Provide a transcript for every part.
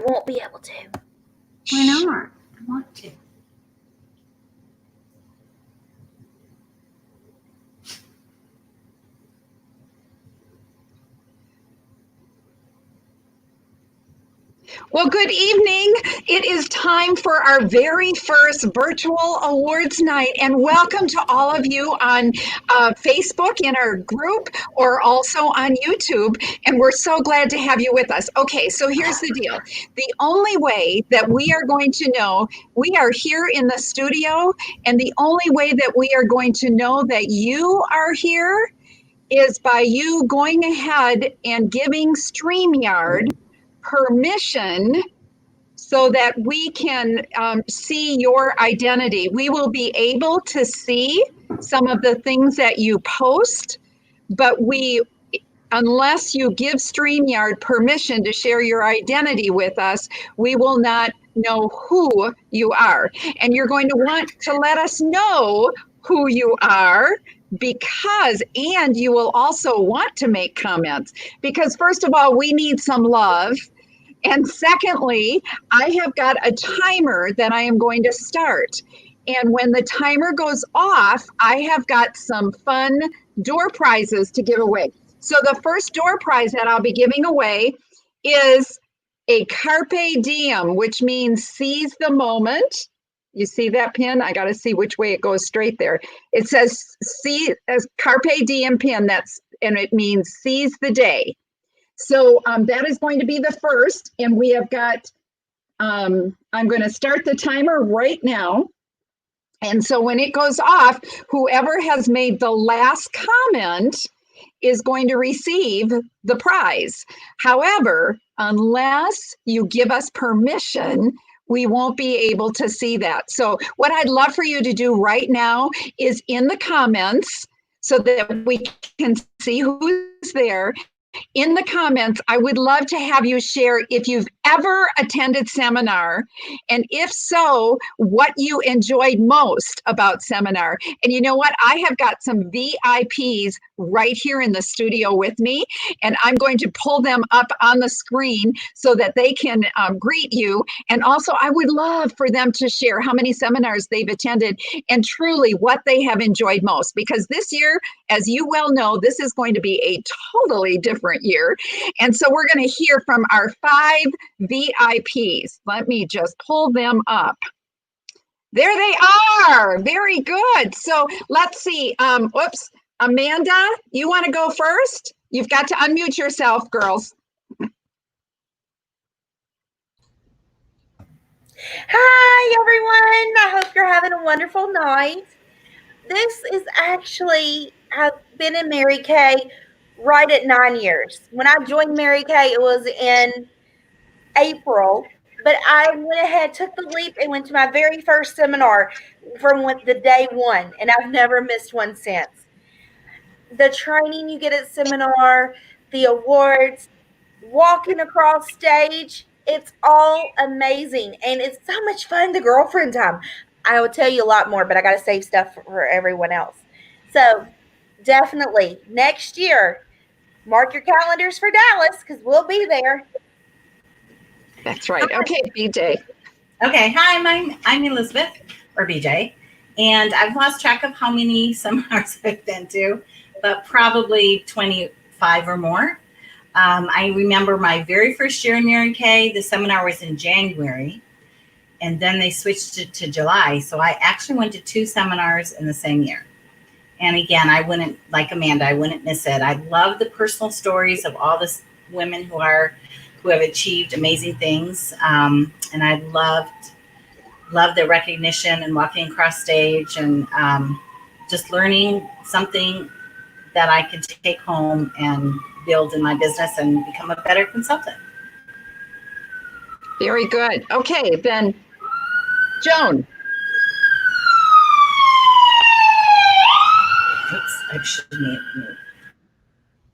won't be able to. Why not? I want to. Well, good evening. It is time for our very first virtual awards night, and welcome to all of you on Facebook in our group or also on YouTube. And we're so glad to have you with us. Okay, so here's the deal. The only way that we are going to know, we are here in the studio, and the only way that we are going to know that you are here is by you going ahead and giving StreamYard permission so that we can see your identity. We will be able to see some of the things that you post, but unless you give StreamYard permission to share your identity with us, we will not know who you are. And you're going to want to let us know who you are and you will also want to make comments because first of all, we need some love. And secondly, I have got a timer that I am going to start. And when the timer goes off, I have got some fun door prizes to give away. So the first door prize that I'll be giving away is a carpe diem, which means seize the moment. You see that pin? I got to see which way it goes straight there. It says carpe diem pin, and it means seize the day. So that is going to be the first, and we have got, I'm going to start the timer right now. And so when it goes off, whoever has made the last comment is going to receive the prize. However, unless you give us permission, we won't be able to see that. So what I'd love for you to do right now is in the comments so that we can see who's there. In the comments, I would love to have you share if you've ever attended seminar, and if so, what you enjoyed most about seminar. And you know what? I have got some VIPs right here in the studio with me, and I'm going to pull them up on the screen so that they can greet you. And also, I would love for them to share how many seminars they've attended and truly what they have enjoyed most. Because this year, as you well know, this is going to be a totally different year. And so we're going to hear from our 5 VIPs. Let me just pull them up. There they are. Very good. So let's see. Amanda, you want to go first? You've got to unmute yourself, girls. Hi, everyone. I hope you're having a wonderful night. This is actually, I've been in Mary Kay right at 9 years. When I joined Mary Kay, it was in April, but I went ahead, took the leap, and went to my very first seminar from the day one, and I've never missed one since. The training you get at seminar, the awards, walking across stage, it's all amazing, and it's so much fun. The girlfriend time. I will tell you a lot more, but I got to save stuff for everyone else. So definitely next year, mark your calendars for Dallas because we'll be there. That's right. Okay, BJ. Okay, hi, I'm Elizabeth, or BJ, and I've lost track of how many seminars I've been to, but probably 25 or more. I remember my very first year in Mary Kay, the seminar was in January, and then they switched it to July. So I actually went to 2 seminars in the same year. And again, I wouldn't, like Amanda, I wouldn't miss it. I love the personal stories of all the women who have achieved amazing things. And I loved the recognition and walking across stage and just learning something that I could take home and build in my business and become a better consultant. Very good. Okay, then Joan. Oops, I should mute.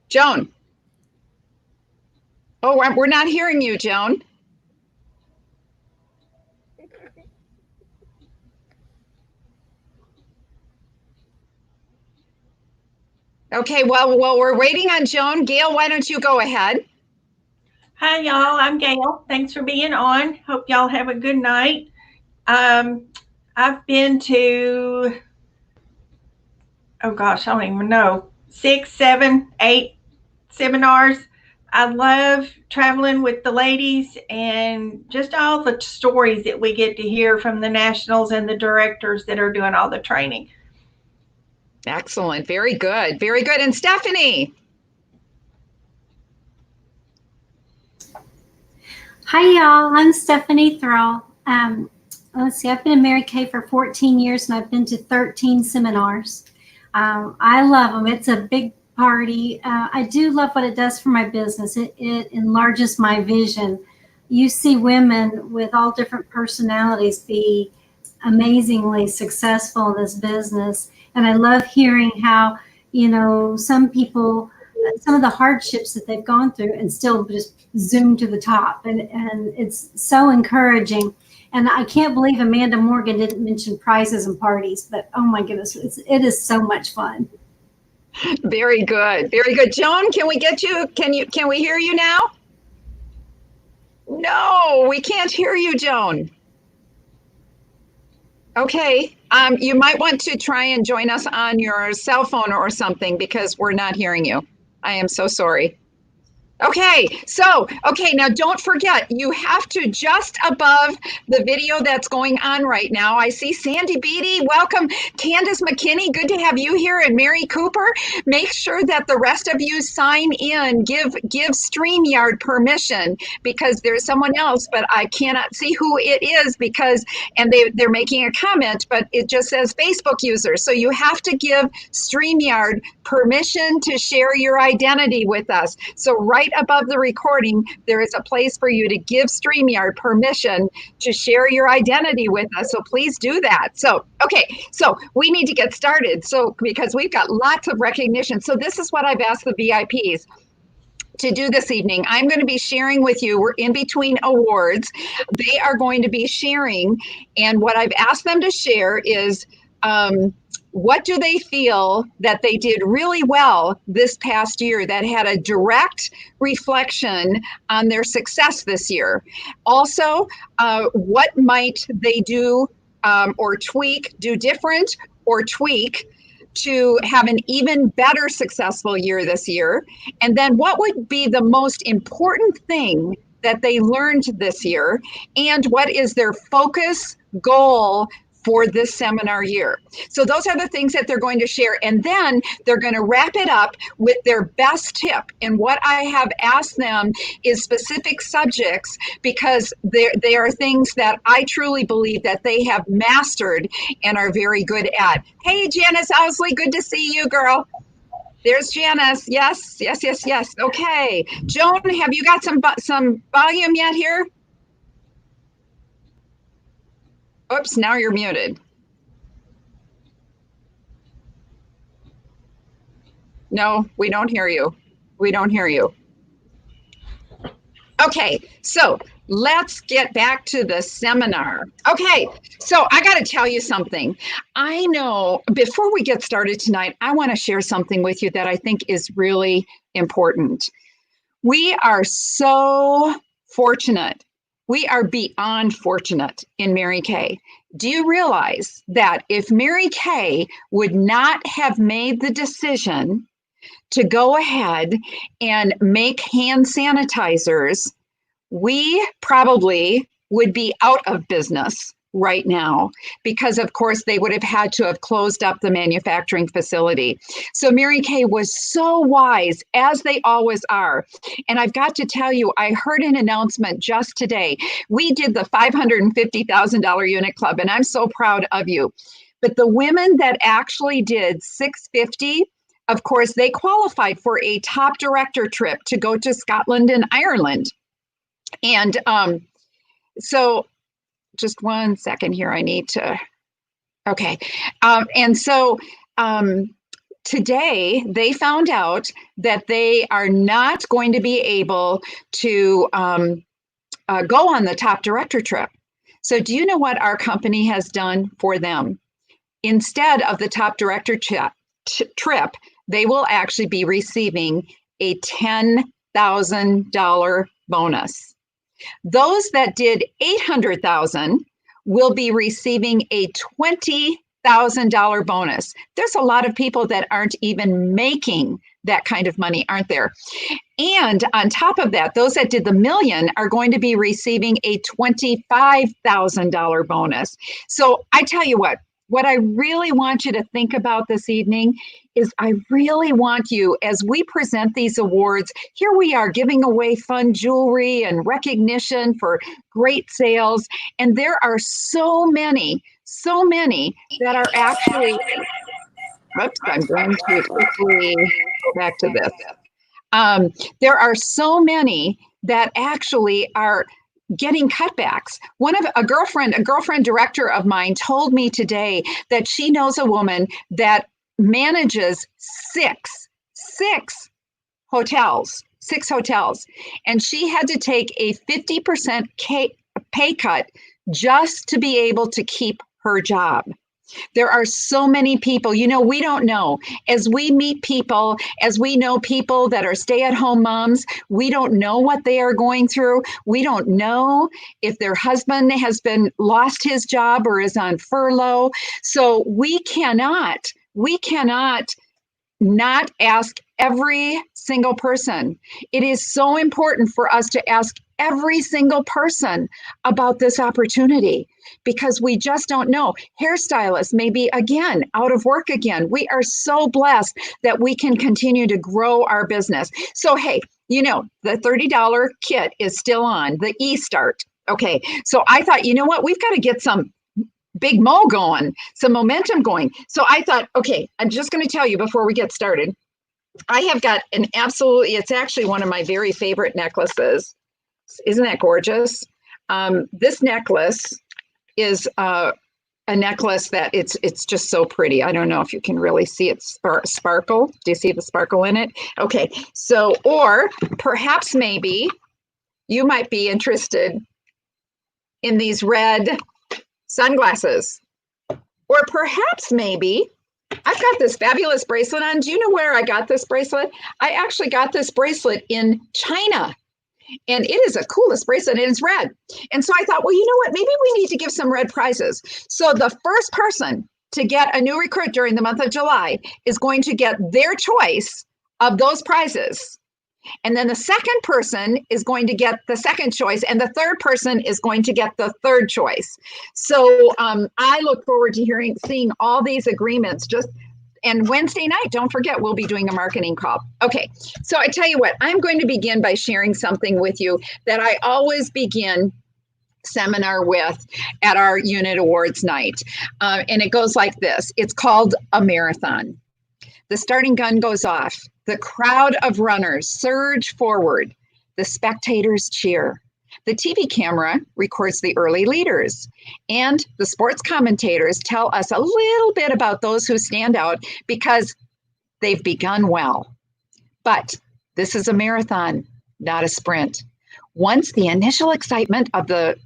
Joan. Oh, we're not hearing you, Joan. Okay, well, we're waiting on Joan. Gail, why don't you go ahead? Hi, y'all. I'm Gail. Thanks for being on. Hope y'all have a good night. Um, I've been to, oh gosh, I don't even know, 6, 7, 8 seminars. I love traveling with the ladies and just all the stories that we get to hear from the nationals and the directors that are doing all the training. Excellent. Very good. Very good. And Stephanie. Hi, y'all. I'm Stephanie Thrall. Let's see, I've been in Mary Kay for 14 years and I've been to 13 seminars. I love them. It's a big party. I do love what it does for my business. It enlarges my vision. You see women with all different personalities be amazingly successful in this business. And I love hearing how, some people, some of the hardships that they've gone through and still just zoom to the top. And it's so encouraging. And I can't believe Amanda Morgan didn't mention prizes and parties, but oh my goodness, it is so much fun. Very good. Very good. Joan, can we get you? Can we hear you now? No, we can't hear you, Joan. Okay. You might want to try and join us on your cell phone or something because we're not hearing you. I am so sorry. Okay, now don't forget, you have to just above the video that's going on right now. I see Sandy Beatty, welcome. Candace McKinney, good to have you here, and Mary Cooper. Make sure that the rest of you sign in, give StreamYard permission because there's someone else, but I cannot see who it is and they're making a comment, but it just says Facebook user. So you have to give StreamYard permission to share your identity with us. So right above the recording, there is a place for you to give StreamYard permission to share your identity with us. So please do that. So we need to get started. So because we've got lots of recognition. So this is what I've asked the VIPs to do this evening. I'm going to be sharing with you, we're in between awards. They are going to be sharing, and what I've asked them to share is what do they feel that they did really well this past year that had a direct reflection on their success this year? Also, what might they do or do different or tweak to have an even better successful year this year? And then what would be the most important thing that they learned this year? And what is their focus goal for this seminar year? So those are the things that they're going to share. And then they're going to wrap it up with their best tip. And what I have asked them is specific subjects because they are things that I truly believe that they have mastered and are very good at. Hey, Janice Owsley, good to see you, girl. There's Janice. Yes. Okay. Joan, have you got some volume yet here? Oops, now you're muted. No, we don't hear you. Okay, so let's get back to the seminar. Okay, so I got to tell you something. I know before we get started tonight, I want to share something with you that I think is really important. We are so fortunate. We are beyond fortunate in Mary Kay. Do you realize that if Mary Kay would not have made the decision to go ahead and make hand sanitizers, we probably would be out of business right now because, of course, they would have had to have closed up the manufacturing facility. So Mary Kay was so wise, as they always are. And I've got to tell you, I heard an announcement just today. We did the $550,000 unit club, and I'm so proud of you. But the women that actually did 650, of course, they qualified for a top director trip to go to Scotland and Ireland. And so just one second here, I need to, okay. And so today they found out that they are not going to be able to go on the top director trip. So do you know what our company has done for them? Instead of the top director trip, they will actually be receiving a $10,000 bonus. Those that did 800,000 will be receiving a $20,000 bonus. There's a lot of people that aren't even making that kind of money, aren't there? And on top of that, those that did the million are going to be receiving a $25,000 bonus. So I tell you what I really want you to think about this evening is I really want you, as we present these awards, here we are giving away fun jewelry and recognition for great sales. And there are so many that are actually, oops, I'm going to quickly go back to this. There are so many that actually are getting cutbacks. A girlfriend director of mine told me today that she knows a woman that manages six hotels, and she had to take a 50% pay cut just to be able to keep her job. There are so many people, we don't know. As we meet people, as we know people that are stay-at-home moms, we don't know what they are going through. We don't know if their husband has lost his job or is on furlough. So we cannot not ask every single person. It is so important for us to ask every single person about this opportunity because we just don't know. Hairstylists may be again out of work again. We are so blessed that we can continue to grow our business. So hey, the $30 kit is still on, the e-start. Okay, so I thought, you know what, we've got to get some big mo going, some momentum going. So I thought, okay, I'm just going to tell you before we get started, I have got it's actually one of my very favorite necklaces. Isn't that gorgeous? This necklace is a necklace that it's just so pretty. I don't know if you can really see it sparkle. Do you see the sparkle in it? Okay, so, or perhaps maybe you might be interested in these red sunglasses. Or perhaps maybe I've got this fabulous bracelet on. Do you know where I got this bracelet? I actually got this bracelet in China. And it is the coolest bracelet, and it's red. And so I thought, well, you know what? Maybe we need to give some red prizes. So the first person to get a new recruit during the month of July is going to get their choice of those prizes. And then the second person is going to get the second choice, and the third person is going to get the third choice. So I look forward to seeing all these agreements. And Wednesday night, don't forget, we'll be doing a marketing call. Okay, so I tell you what, I'm going to begin by sharing something with you that I always begin seminar with at our unit awards night. And it goes like this. It's called a marathon. The starting gun goes off. The crowd of runners surge forward. The spectators cheer. The TV camera records the early leaders, and the sports commentators tell us a little bit about those who stand out because they've begun well. But this is a marathon, not a sprint. Once the initial excitement of the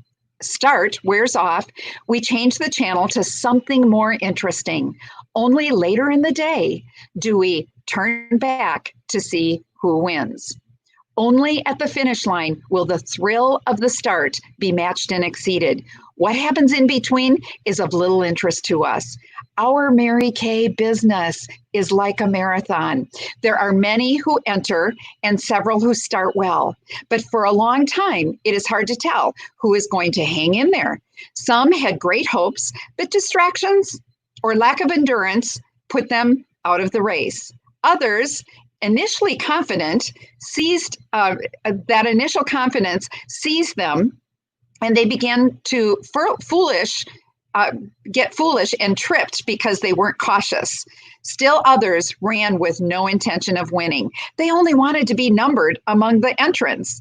start wears off, we change the channel to something more interesting. Only later in the day do we turn back to see who wins. Only at the finish line will the thrill of the start be matched and exceeded. What happens in between is of little interest to us. Our Mary Kay business is like a marathon. There are many who enter and several who start well. But for a long time, it is hard to tell who is going to hang in there. Some had great hopes, but distractions or lack of endurance put them out of the race. Others, initially confident, that initial confidence seized them, and they began to get foolish and tripped because they weren't cautious. Still others ran with no intention of winning. They only wanted to be numbered among the entrants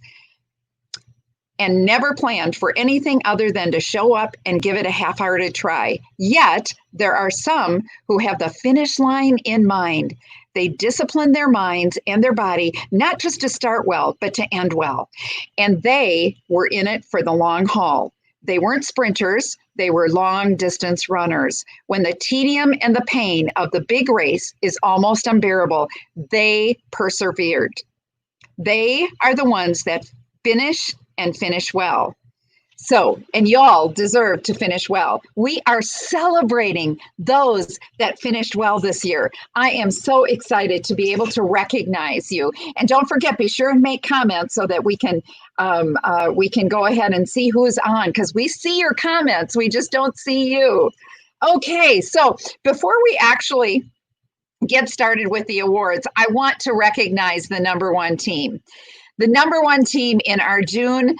and never planned for anything other than to show up and give it a half-hearted try. Yet there are some who have the finish line in mind. They discipline their minds and their body, not just to start well, but to end well. And they were in it for the long haul. They weren't sprinters, they were long distance runners. When the tedium and the pain of the big race is almost unbearable, they persevered. They are the ones that finish and finish well. So, and y'all deserve to finish well. We are celebrating those that finished well this year. I am so excited to be able to recognize you. And don't forget, be sure and make comments so that we can go ahead and see who's on, because we see your comments. We just don't see you. Okay, so before we actually get started with the awards, I want to recognize the number one team. The number one team in our June,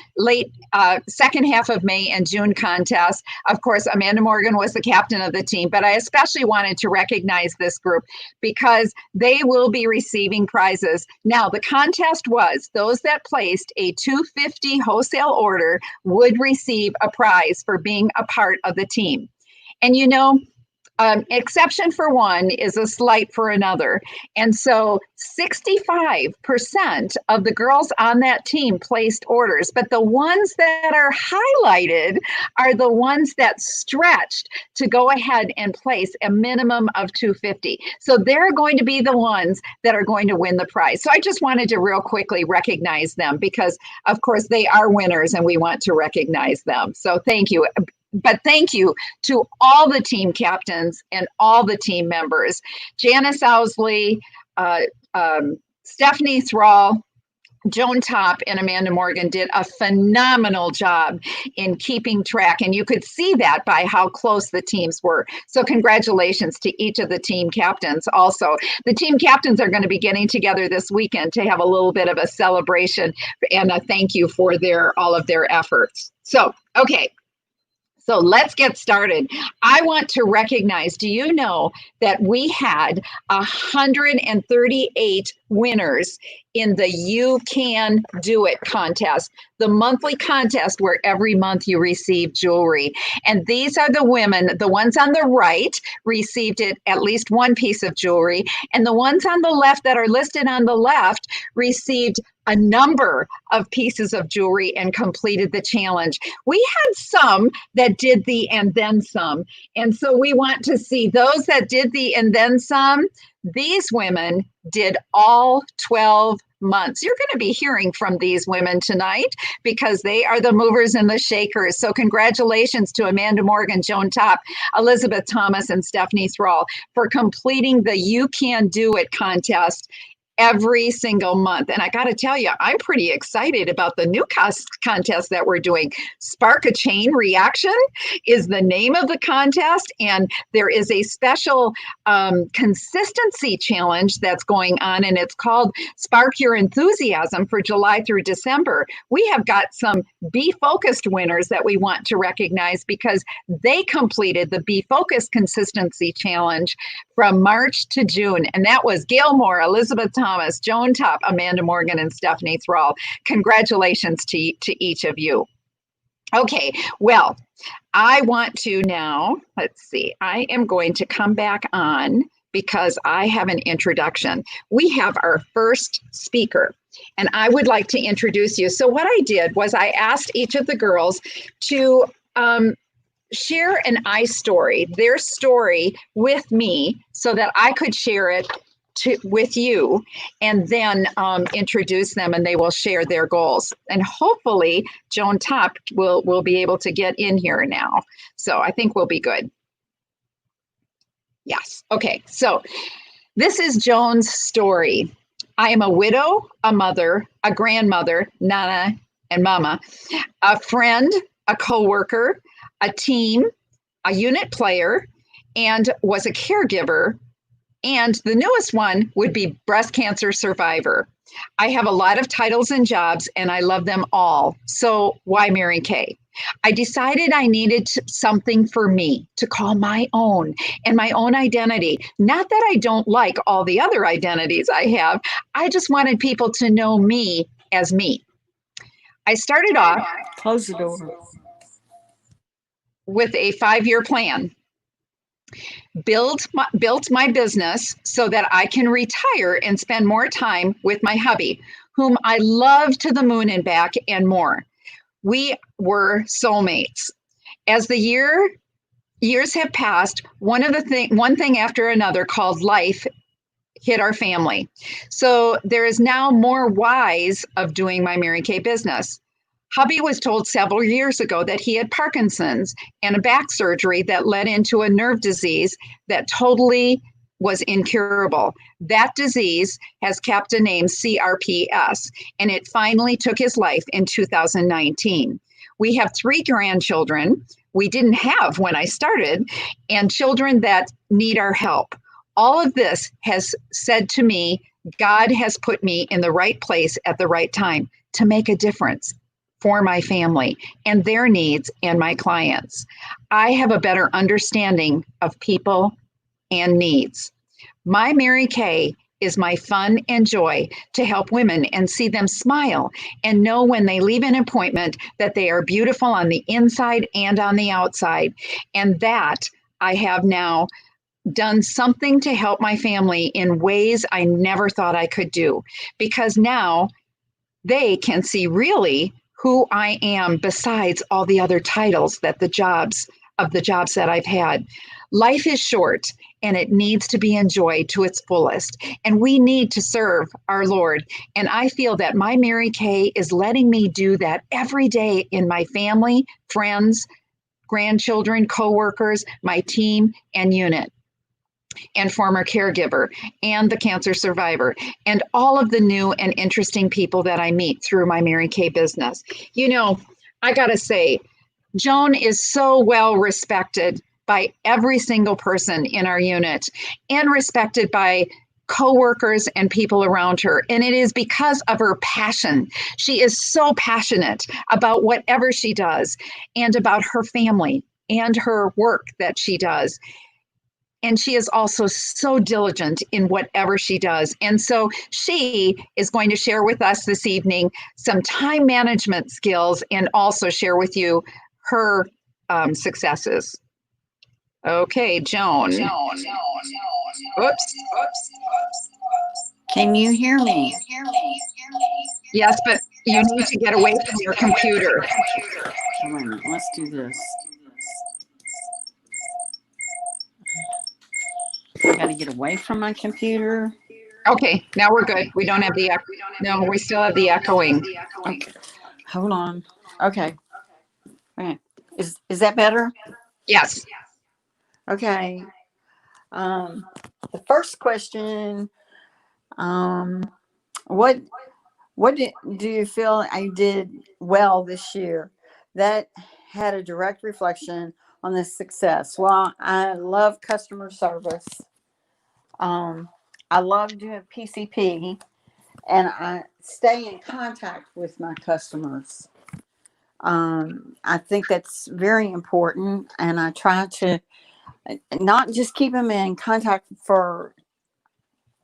second half of May and June contest. Of course, Amanda Morgan was the captain of the team, but I especially wanted to recognize this group because they will be receiving prizes. Now, the contest was those that placed a $250 wholesale order would receive a prize for being a part of the team. And you know, exception for one is a slight for another. And so 65% of the girls on that team placed orders, but the ones that are highlighted are the ones that stretched to go ahead and place a minimum of $250. So they're going to be the ones that are going to win the prize. So I just wanted to real quickly recognize them because, of course, they are winners and we want to recognize them. So thank you. But thank you to all the team captains and all the team members. Janice Owsley, Stephanie Thrall, Joan Top, and Amanda Morgan did a phenomenal job in keeping track. And you could see that by how close the teams were. So congratulations to each of the team captains. Also, the team captains are going to be getting together this weekend to have a little bit of a celebration and a thank you for all of their efforts. So, okay. So let's get started. I want to recognize, do you know that we had 138 winners in the You Can Do It contest, the monthly contest where every month you receive jewelry. And these are the women, the ones on the right received at least one piece of jewelry, and the ones on the left that are listed on the left received a number of pieces of jewelry and completed the challenge. We had some that did the and then some. And so we want to see those that did the and then some. These women did all 12 months. You're going to be hearing from these women tonight because they are the movers and the shakers. So congratulations to Amanda Morgan, Joan Top, Elizabeth Thomas, and Stephanie Thrall for completing the You Can Do It contest every single month. And I got to tell you, I'm pretty excited about the new contest that we're doing. Spark a Chain Reaction is the name of the contest. And there is a special consistency challenge that's going on, and it's called Spark Your Enthusiasm for July through December. We have got some Be Focused winners that we want to recognize because they completed the Be Focused Consistency Challenge from March to June. And that was Gail Moore, Elizabeth Thomas, Joan Top, Amanda Morgan, and Stephanie Thrall. Congratulations to each of you. Okay, well, I want to now, let's see, I am going to come back on because I have an introduction. We have our first speaker, and I would like to introduce you. So what I did was I asked each of the girls to share an I story, their story with me so that I could share it with you, and then introduce them, and they will share their goals. And hopefully Joan Top will be able to get in here now. So I think we'll be good. Yes. Okay. So this is Joan's story. I am a widow, a mother, a grandmother, Nana and Mama, a friend, a coworker, a team, a unit player, and was a caregiver. And the newest one would be breast cancer survivor. I have a lot of titles and jobs, and I love them all. So why Mary Kay? I decided I needed something for me to call my own and my own identity. Not that I don't like all the other identities I have. I just wanted people to know me as me. I started off Close the door. with a 5-year plan. Built my business so that I can retire and spend more time with my hubby, whom I love to the moon and back and more. We were soulmates. As the years have passed, one thing after another called life hit our family. So there is now more whys of doing my Mary Kay business. Hubby was told several years ago that he had Parkinson's and a back surgery that led into a nerve disease that totally was incurable. That disease has kept a name CRPS, and it finally took his life in 2019. We have 3 grandchildren we didn't have when I started, and children that need our help. All of this has said to me, God has put me in the right place at the right time to make a difference for my family and their needs and my clients. I have a better understanding of people and needs. My Mary Kay is my fun and joy to help women and see them smile and know when they leave an appointment that they are beautiful on the inside and on the outside. And that I have now done something to help my family in ways I never thought I could do, because now they can see really who I am besides all the other titles that the jobs that I've had. Life is short and it needs to be enjoyed to its fullest. And we need to serve our Lord. And I feel that my Mary Kay is letting me do that every day in my family, friends, grandchildren, coworkers, my team and unit, and former caregiver, and the cancer survivor, and all of the new and interesting people that I meet through my Mary Kay business. You know, I gotta say, Joan is so well respected by every single person in our unit and respected by coworkers and people around her. And it is because of her passion. She is so passionate about whatever she does and about her family and her work that she does. And she is also so diligent in whatever she does. And so she is going to share with us this evening some time management skills and also share with you her successes. Okay, Joan. Oops. Can you hear me? Yes, but you need to get away from your computer. Wait a minute, let's do this. I got to get away from my computer. Okay, now we're good. We don't have the echo. No, we still have the echoing. Okay, hold on. Okay. Is that better? Yes. Okay. The first question, what do you feel I did well this year that had a direct reflection on this success? Well, I love customer service. I love doing PCP, and I stay in contact with my customers. I think that's very important, and I try to not just keep them in contact for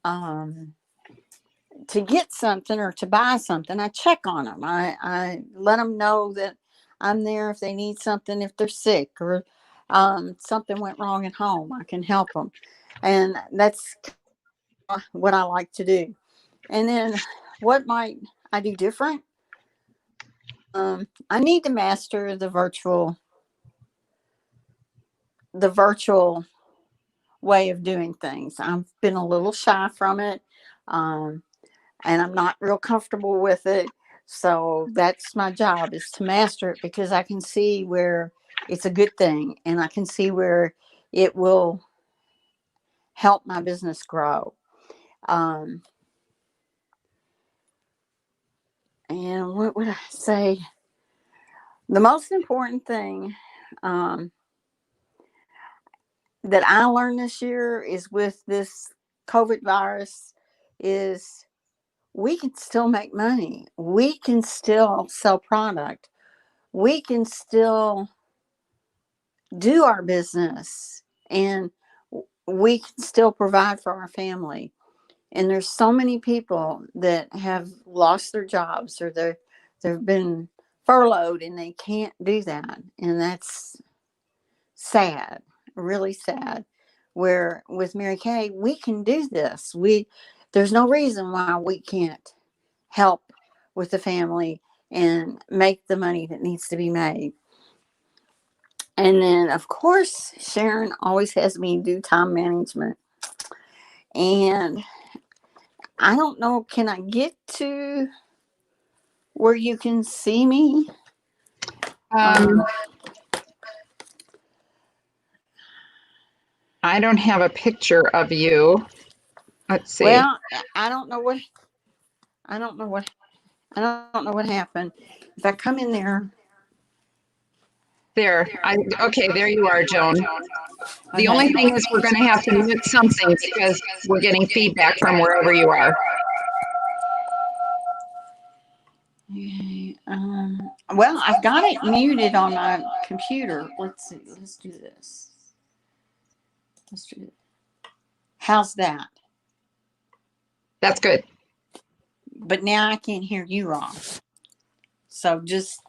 to get something or to buy something. I check on them. I let them know that I'm there if they need something, if they're sick or something went wrong at home. I can help them, and that's what I like to do. And then what might I do different? I need to master the virtual way of doing things. I've been a little shy from it, and I'm not real comfortable with it. So that's my job, is to master it, because I can see where it's a good thing and I can see where it will help my business grow. And what would I say? The most important thing that I learned this year is with this COVID virus is we can still make money. We can still sell product. We can still do our business, and we can still provide for our family. And there's so many people that have lost their jobs, or they've been furloughed and they can't do that. And that's sad, really sad. Where with Mary Kay, we can do this. There's no reason why we can't help with the family and make the money that needs to be made. And then, of course, Sharon always has me do time management. And I don't know. Can I get to where you can see me? I don't have a picture of you. Let's see. Well, I don't know what happened. If I come in there, There. Okay, there you are, Joan. The okay. only thing is we're going to have to mute something because we're getting feedback from wherever you are. Okay, well, I've got it muted on my computer. Let's see. Let's do this. How's that? That's good. But now I can't hear you, wrong. So just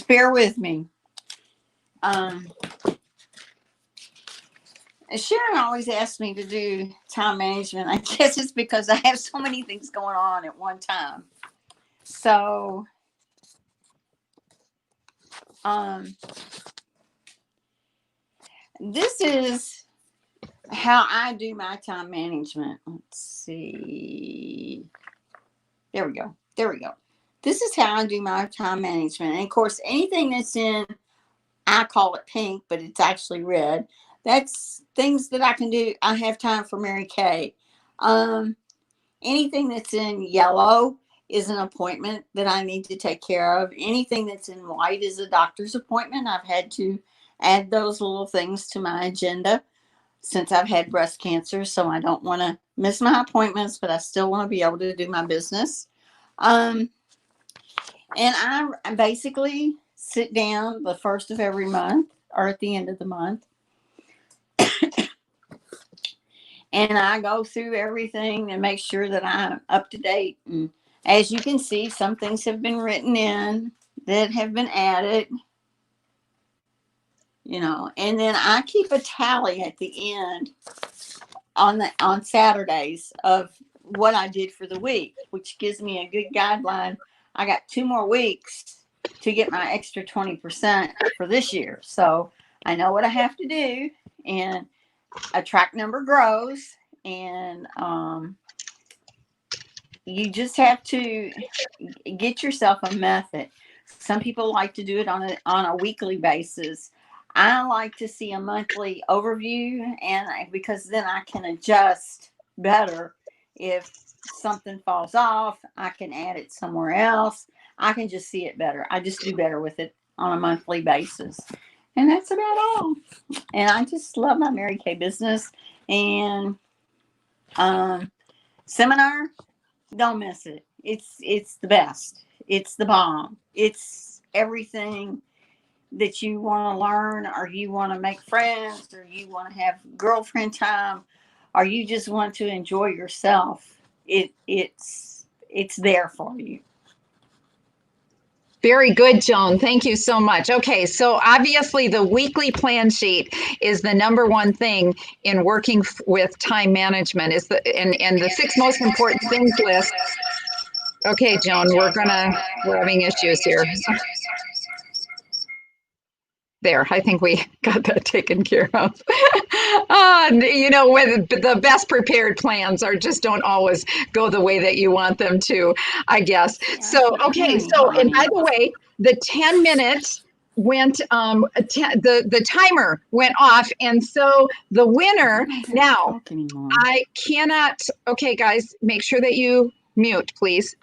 bear with me. Sharon always asks me to do time management. I guess it's because I have so many things going on at one time. So, this is how I do my time management. Let's see. There we go. This is how I do my time management. And of course, anything that's in, I call it pink, but it's actually red. That's things that I can do. I have time for Mary Kay. Anything that's in yellow is an appointment that I need to take care of. Anything that's in white is a doctor's appointment. I've had to add those little things to my agenda since I've had breast cancer. So I don't want to miss my appointments, but I still want to be able to do my business. And I basically sit down the first of every month or at the end of the month. And I go through everything and make sure that I'm up to date. And as you can see, some things have been written in that have been added, and then I keep a tally at the end on Saturdays of what I did for the week, which gives me a good guideline. I got 2 more weeks to get my extra 20% for this year. So I know what I have to do, and a track number grows, and you just have to get yourself a method. Some people like to do it on a weekly basis. I like to see a monthly overview, and because then I can adjust better. If something falls off, I can add it somewhere else. I can just see it better. I just do better with it on a monthly basis. And that's about all. And I just love my Mary Kay business. And seminar, don't miss it. It's the best. It's the bomb. It's everything that you want to learn, or you want to make friends, or you want to have girlfriend time, or you just want to enjoy yourself. It's there for you. Very good, Joan. Thank you so much. Okay, so obviously the weekly plan sheet is the number one thing in working with time management. And the 6 most important things list. Okay, Joan, we're having issues here. There, I think we got that taken care of. When the best prepared plans don't always go the way that you want them to, I guess. So, okay. So, and by the way, the 10 minutes went, the timer went off. And so the winner now, I cannot, okay, guys, make sure that you mute, please.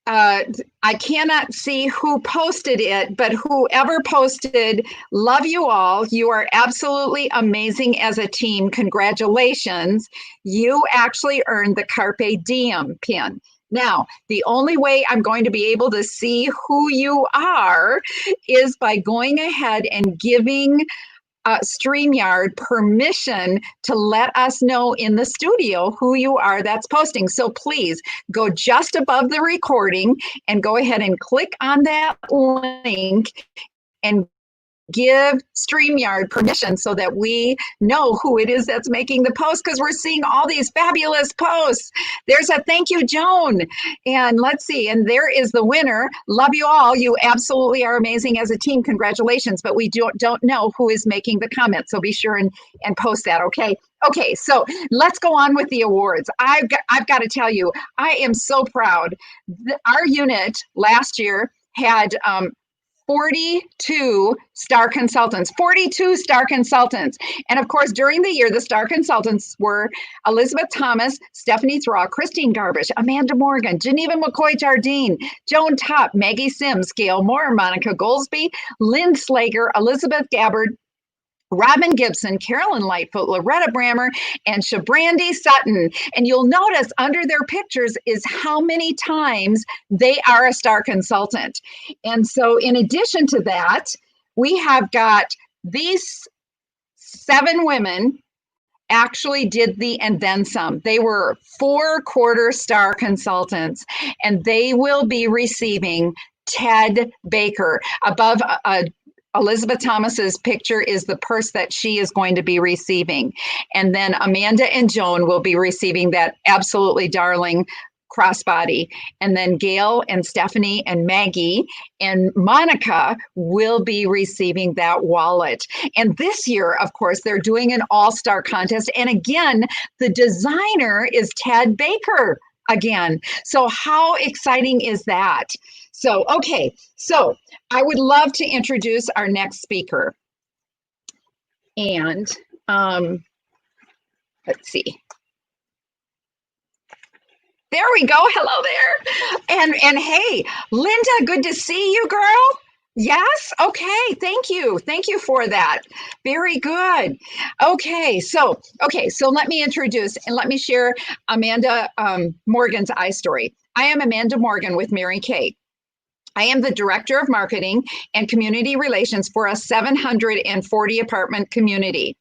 I cannot see who posted it, but whoever posted, love you all. You are absolutely amazing as a team. Congratulations. You actually earned the Carpe Diem pin. Now, the only way I'm going to be able to see who you are is by going ahead and giving StreamYard permission to let us know in the studio who you are that's posting. So please go just above the recording and go ahead and click on that link and give StreamYard permission so that we know who it is that's making the post, because we're seeing all these fabulous posts. There's a thank you, Joan. And let's see, and there is the winner. Love you all. You absolutely are amazing as a team. Congratulations. But we don't know who is making the comment. So be sure and post that, okay? Okay, so let's go on with the awards. I've got to tell you, I am so proud. Our unit last year had 42 star consultants, 42 star consultants. And of course, during the year, the star consultants were Elizabeth Thomas, Stephanie Thrall, Christine Garbish, Amanda Morgan, Geneva McCoy Jardine, Joan Topp, Maggie Sims, Gail Moore, Monica Goldsby, Lynn Slager, Elizabeth Gabbard, Robin Gibson, Carolyn Lightfoot, Loretta Brammer, and Shabrandi Sutton. And you'll notice under their pictures is how many times they are a star consultant. And so in addition to that, we have got these 7 women actually did the and then some. They were 4-quarter star consultants, and they will be receiving Ted Baker. Above Elizabeth Thomas's picture is the purse that she is going to be receiving. And then Amanda and Joan will be receiving that absolutely darling crossbody. And then Gail and Stephanie and Maggie and Monica will be receiving that wallet. And this year, of course, they're doing an all-star contest. And again, the designer is Ted Baker again. So how exciting is that? So, okay, so I would love to introduce our next speaker. And let's see. There we go. Hello there. And hey, Linda, good to see you, girl. Yes. Okay. Thank you. Thank you for that. Very good. Okay. So let me introduce and let me share Amanda Morgan's iStory. I am Amanda Morgan with Mary Kay. I am the Director of Marketing and Community Relations for a 740 apartment community,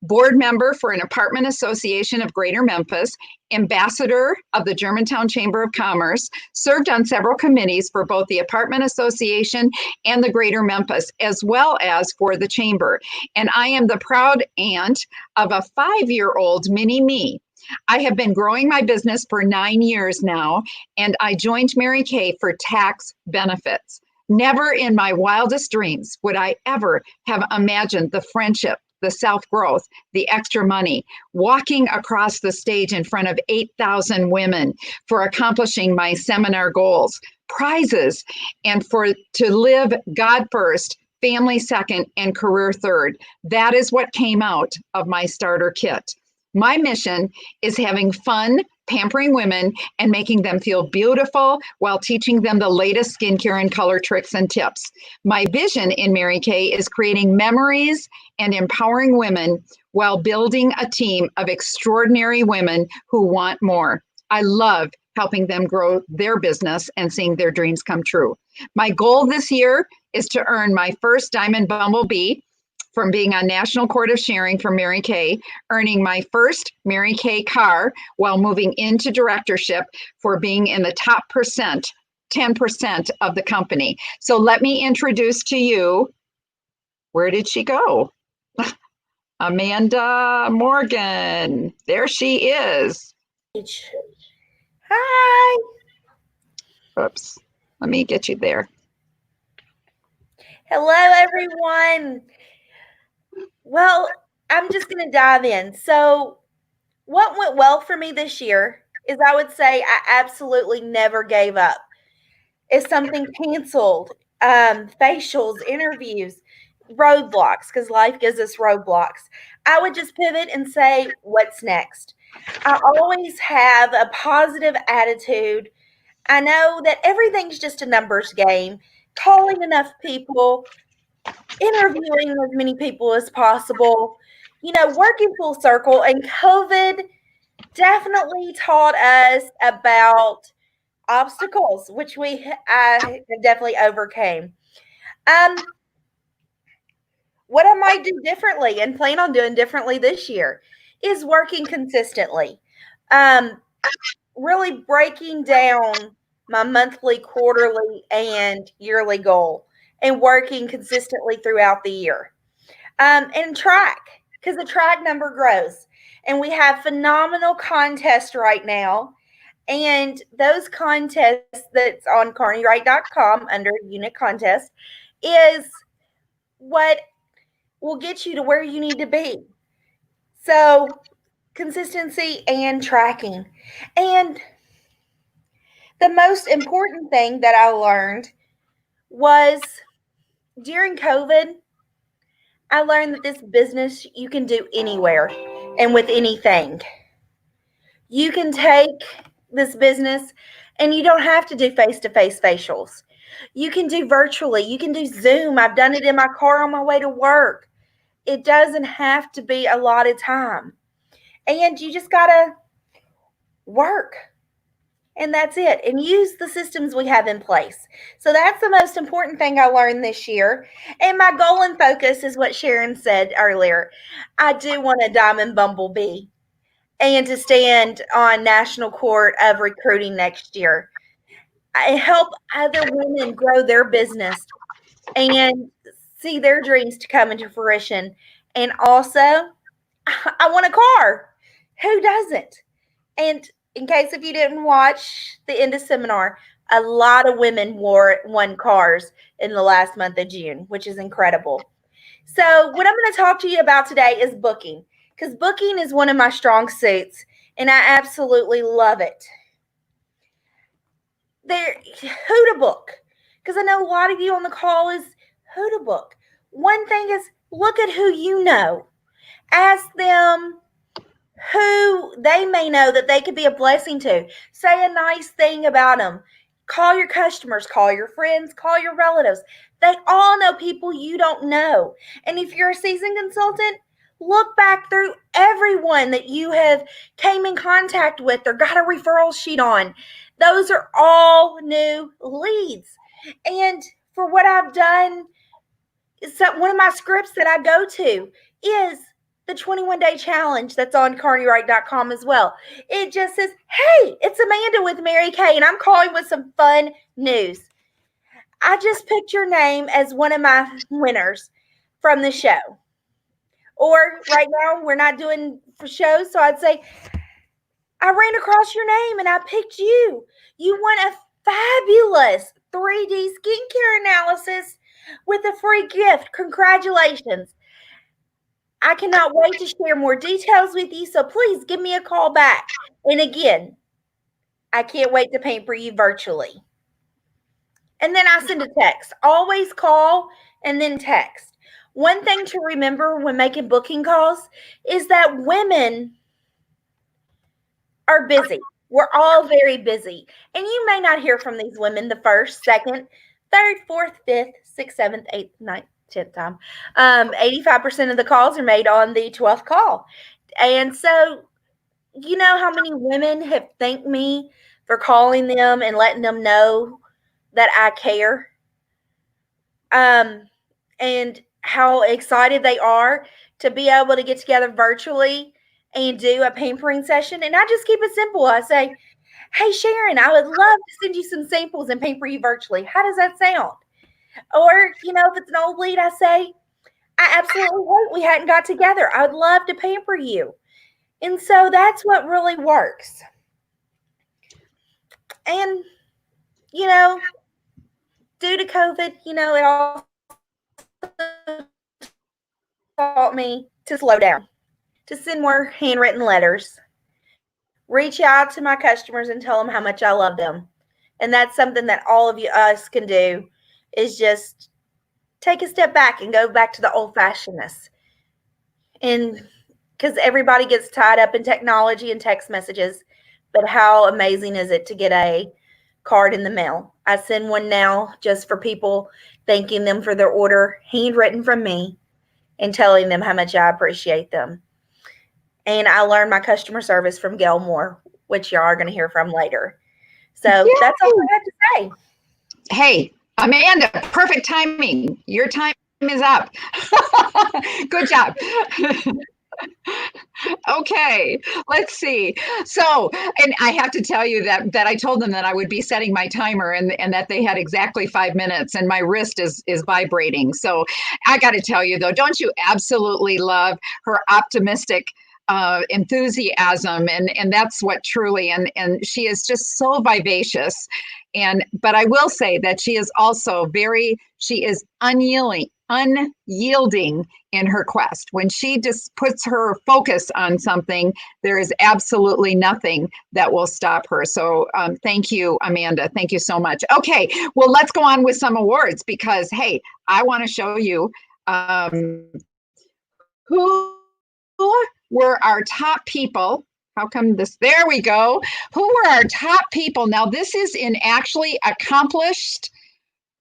board member for an apartment association of Greater Memphis, ambassador of the Germantown Chamber of Commerce, served on several committees for both the apartment association and the Greater Memphis, as well as for the Chamber. And I am the proud aunt of a 5-year-old mini me. I have been growing my business for 9 years now, and I joined Mary Kay for tax benefits. Never in my wildest dreams would I ever have imagined the friendship, the self-growth, the extra money, walking across the stage in front of 8,000 women for accomplishing my seminar goals, prizes, and to live God first, family second, and career third. That is what came out of my starter kit. My mission is having fun, pampering women, and making them feel beautiful while teaching them the latest skincare and color tricks and tips. My vision in Mary Kay is creating memories and empowering women while building a team of extraordinary women who want more. I love helping them grow their business and seeing their dreams come true. My goal this year is to earn my first Diamond Bumblebee from being on National Court of Sharing for Mary Kay, earning my first Mary Kay car while moving into directorship for being in the top 10% of the company. So let me introduce to you, where did she go? Amanda Morgan. There she is. Hi. Oops. Let me get you there. Hello, everyone. Well, I'm just going to dive in. So, what went well for me this year is I would say I absolutely never gave up. If something canceled, facials, interviews, roadblocks, because life gives us roadblocks, I would just pivot and say, what's next? I always have a positive attitude. I know that everything's just a numbers game, calling enough people, interviewing as many people as possible, working full circle. And COVID definitely taught us about obstacles, which I definitely overcame. What I might do differently and plan on doing differently this year is working consistently. Really breaking down my monthly, quarterly, and yearly goal and working consistently throughout the year. And track, because the track number grows. And we have phenomenal contests right now. And those contests that's on carney-wright.com under unit contest is what will get you to where you need to be. So, consistency and tracking. And the most important thing that I learned was during COVID, I learned that this business you can do anywhere and with anything. You can take this business and you don't have to do face to face facials. You can do virtually, you can do Zoom. I've done it in my car on my way to work. It doesn't have to be a lot of time. And you just got to work. And that's it. And use the systems we have in place. So that's the most important thing I learned this year. And my goal and focus is what Sharon said earlier. I do want a diamond bumblebee and to stand on national court of recruiting next year. I help other women grow their business and see their dreams to come into fruition. And also, I want a car. Who doesn't? And in case if you didn't watch the end of seminar, a lot of women won cars in the last month of June, which is incredible. So what I'm going to talk to you about today is booking, because booking is one of my strong suits, and I absolutely love it. Who to book, because I know a lot of you on the call is who to book. One thing is look at who you know. Ask them who they may know that they could be a blessing to. Say a nice thing about them. Call your customers, call your friends, call your relatives. They all know people you don't know. And if you're a seasoned consultant, look back through everyone that you have came in contact with or got a referral sheet on. Those are all new leads. And for what I've done, so one of my scripts that I go to is the 21-day challenge that's on carney-wright.com as well. It just says, hey, it's Amanda with Mary Kay, and I'm calling with some fun news. I just picked your name as one of my winners from the show. Or right now, we're not doing for shows, so I'd say, I ran across your name and I picked you. You won a fabulous 3D skincare analysis with a free gift. Congratulations. I cannot wait to share more details with you, so please give me a call back. And again, I can't wait to pamper you virtually. And then I send a text. Always call and then text. One thing to remember when making booking calls is that women are busy. We're all very busy. And you may not hear from these women the first, second, third, fourth, fifth, sixth, seventh, eighth, ninth, 10th time. 85% of the calls are made on the 12th call. And so, you know how many women have thanked me for calling them and letting them know that I care? And how excited they are to be able to get together virtually and do a pampering session. And I just keep it simple. I say, hey, Sharon, I would love to send you some samples and pamper you virtually. How does that sound? Or, you know, if it's an old lead, I say, I absolutely hope we hadn't got together. I would love to pamper you. And so that's what really works. And, you know, due to COVID, you know, it all taught me to slow down, to send more handwritten letters, reach out to my customers and tell them how much I love them. And that's something that all of us can do, is just take a step back and go back to the old-fashionedness. And because everybody gets tied up in technology and text messages, but how amazing is it to get a card in the mail? I send one now just for people, thanking them for their order, handwritten from me, and telling them how much I appreciate them. And I learned my customer service from Gail Moore, which y'all are going to hear from later. So that's all I have to say. Hey, Amanda, perfect timing. Your time is up. Good job. Okay, let's see. So, and I have to tell you that I told them that I would be setting my timer and that they had exactly 5 minutes, and my wrist is vibrating. So, I got to tell you though, don't you absolutely love her optimistic enthusiasm, and that's what truly, and she is just so vivacious. And but I will say that she is also she is unyielding in her quest. When she just puts her focus on something, there is absolutely nothing that will stop her. So thank you, Amanda. Thank you so much. Okay, well, let's go on with some awards because, hey, I want to show you who were our top people. How come this? There we go. Who were our top people? Now, this is in actually accomplished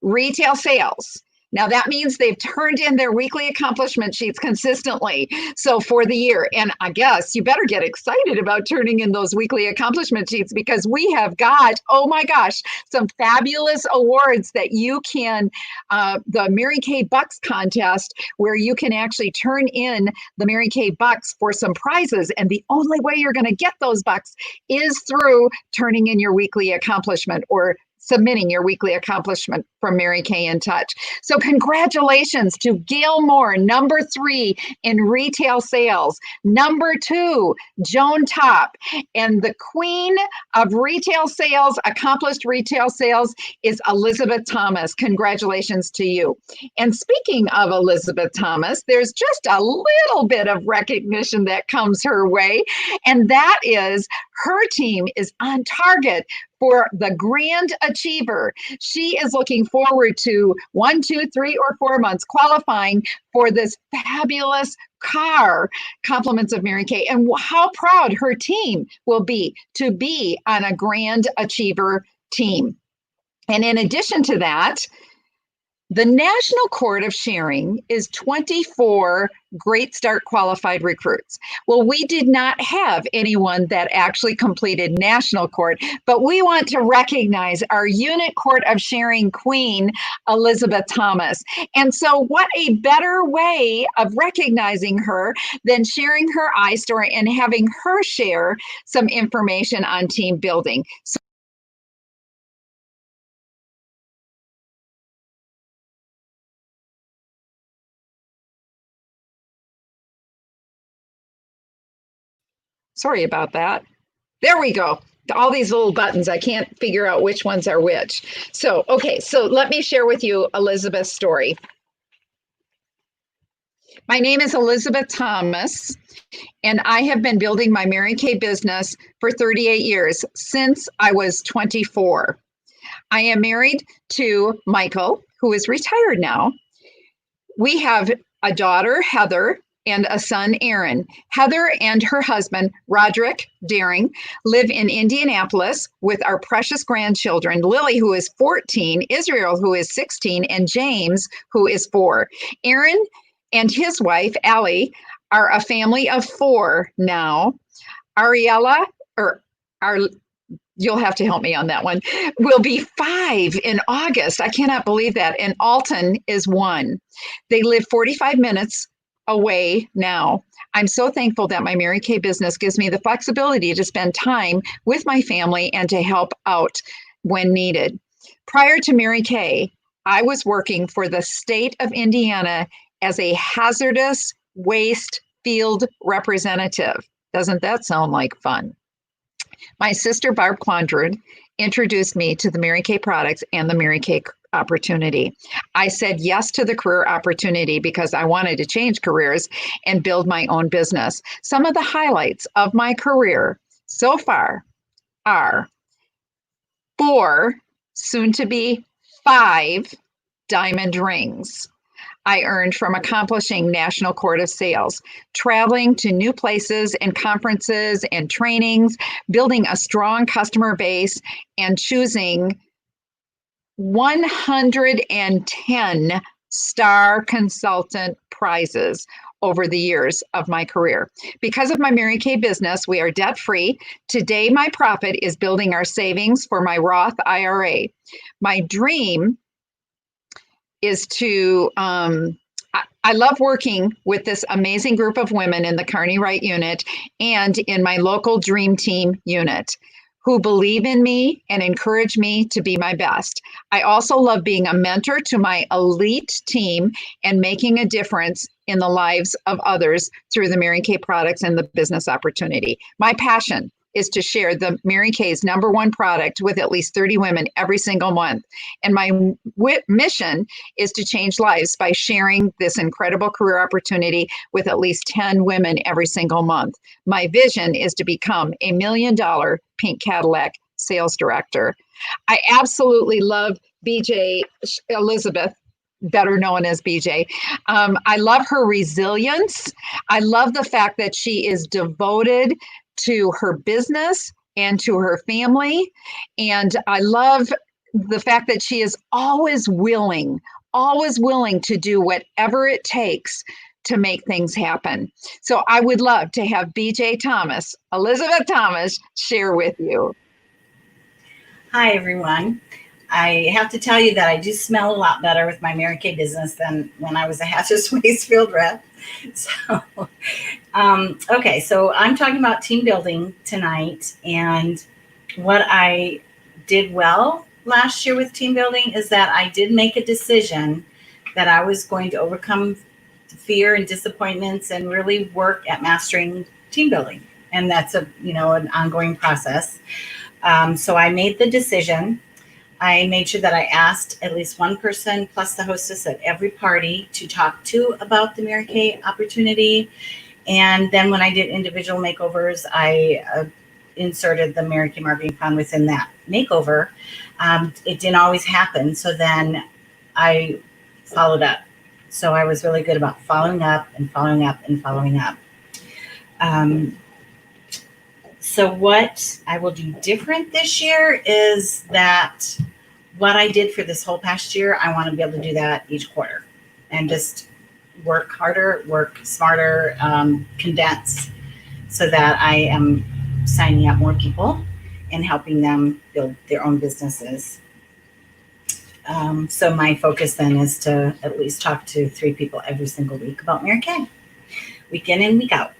retail sales. Now that means they've turned in their weekly accomplishment sheets consistently. So for the year, and I guess you better get excited about turning in those weekly accomplishment sheets because we have got, oh my gosh, some fabulous awards that you can, the Mary Kay Bucks contest, where you can actually turn in the Mary Kay Bucks for some prizes. And the only way you're going to get those bucks is through turning in your weekly accomplishment or submitting your weekly accomplishment from Mary Kay in Touch. So congratulations to Gail Moore, number 3 in retail sales. Number 2, Joan Top. And the queen of retail sales, accomplished retail sales, is Elizabeth Thomas. Congratulations to you. And speaking of Elizabeth Thomas, there's just a little bit of recognition that comes her way. And that is her team is on target for the Grand Achiever. She is looking forward to 1, 2, 3, or 4 months qualifying for this fabulous car, Compliments of Mary Kay, and how proud her team will be to be on a Grand Achiever team. And in addition to that, the National Court of Sharing is 24 Great Start qualified recruits. Well, we did not have anyone that actually completed National Court, but we want to recognize our Unit Court of Sharing queen, Elizabeth Thomas. And so what a better way of recognizing her than sharing her iStory and having her share some information on team building. So sorry about that. There we go. All these little buttons, I can't figure out which ones are which. So, okay, so let me share with you Elizabeth's story. My name is Elizabeth Thomas, and I have been building my Mary Kay business for 38 years, since I was 24. I am married to Michael, who is retired now. We have a daughter, Heather, and a son, Aaron. Heather and her husband, Roderick Daring, live in Indianapolis with our precious grandchildren, Lily, who is 14, Israel, who is 16, and James, who is 4. Aaron and his wife, Allie, are a family of 4 now. Ariella, you'll have to help me on that one, will be 5 in August. I cannot believe that. And Alton is 1. They live 45 minutes away now. I'm so thankful that my Mary Kay business gives me the flexibility to spend time with my family and to help out when needed. Prior to Mary Kay, I was working for the state of Indiana as a hazardous waste field representative. Doesn't that sound like fun? My sister, Barb Quandred, introduced me to the Mary Kay products and the Mary Kay opportunity. I said yes to the career opportunity because I wanted to change careers and build my own business. Some of the highlights of my career so far are 4, soon to be 5 diamond rings I earned from accomplishing National Court of Sales, traveling to new places and conferences and trainings, building a strong customer base, and choosing 110 star consultant prizes over the years of my career. Because of my Mary Kay business, we are debt free. Today, my profit is building our savings for my Roth IRA. My dream is to, I love working with this amazing group of women in the Carney-Wright unit and in my local Dream Team unit who believe in me and encourage me to be my best. I also love being a mentor to my elite team and making a difference in the lives of others through the Mary Kay products and the business opportunity. My passion is to share the Mary Kay's #1 product with at least 30 women every single month. And my mission is to change lives by sharing this incredible career opportunity with at least 10 women every single month. My vision is to become a $1 million pink Cadillac sales director. I absolutely love BJ Elizabeth, better known as BJ. I love her resilience. I love the fact that she is devoted to her business and to her family. And I love the fact that she is always willing to do whatever it takes to make things happen. So I would love to have BJ Thomas, Elizabeth Thomas, share with you. Hi, everyone. I have to tell you that I do smell a lot better with my Mary Kay business than when I was a hazardous waste field rep. So, okay, so I'm talking about team building tonight. And what I did well last year with team building is that I did make a decision that I was going to overcome fear and disappointments and really work at mastering team building. And that's an ongoing process. So I made the decision. I made sure that I asked at least one person plus the hostess at every party to talk to about the Mary Kay opportunity. And then when I did individual makeovers, I inserted the Mary Kay marketing plan within that makeover. It didn't always happen. So then I followed up. So I was really good about following up and following up and following up. So what I will do different this year is that what I did for this whole past year, I want to be able to do that each quarter and just work harder, work smarter, condense so that I am signing up more people and helping them build their own businesses. So my focus then is to at least talk to 3 people every single week about Mary Kay, week in and week out.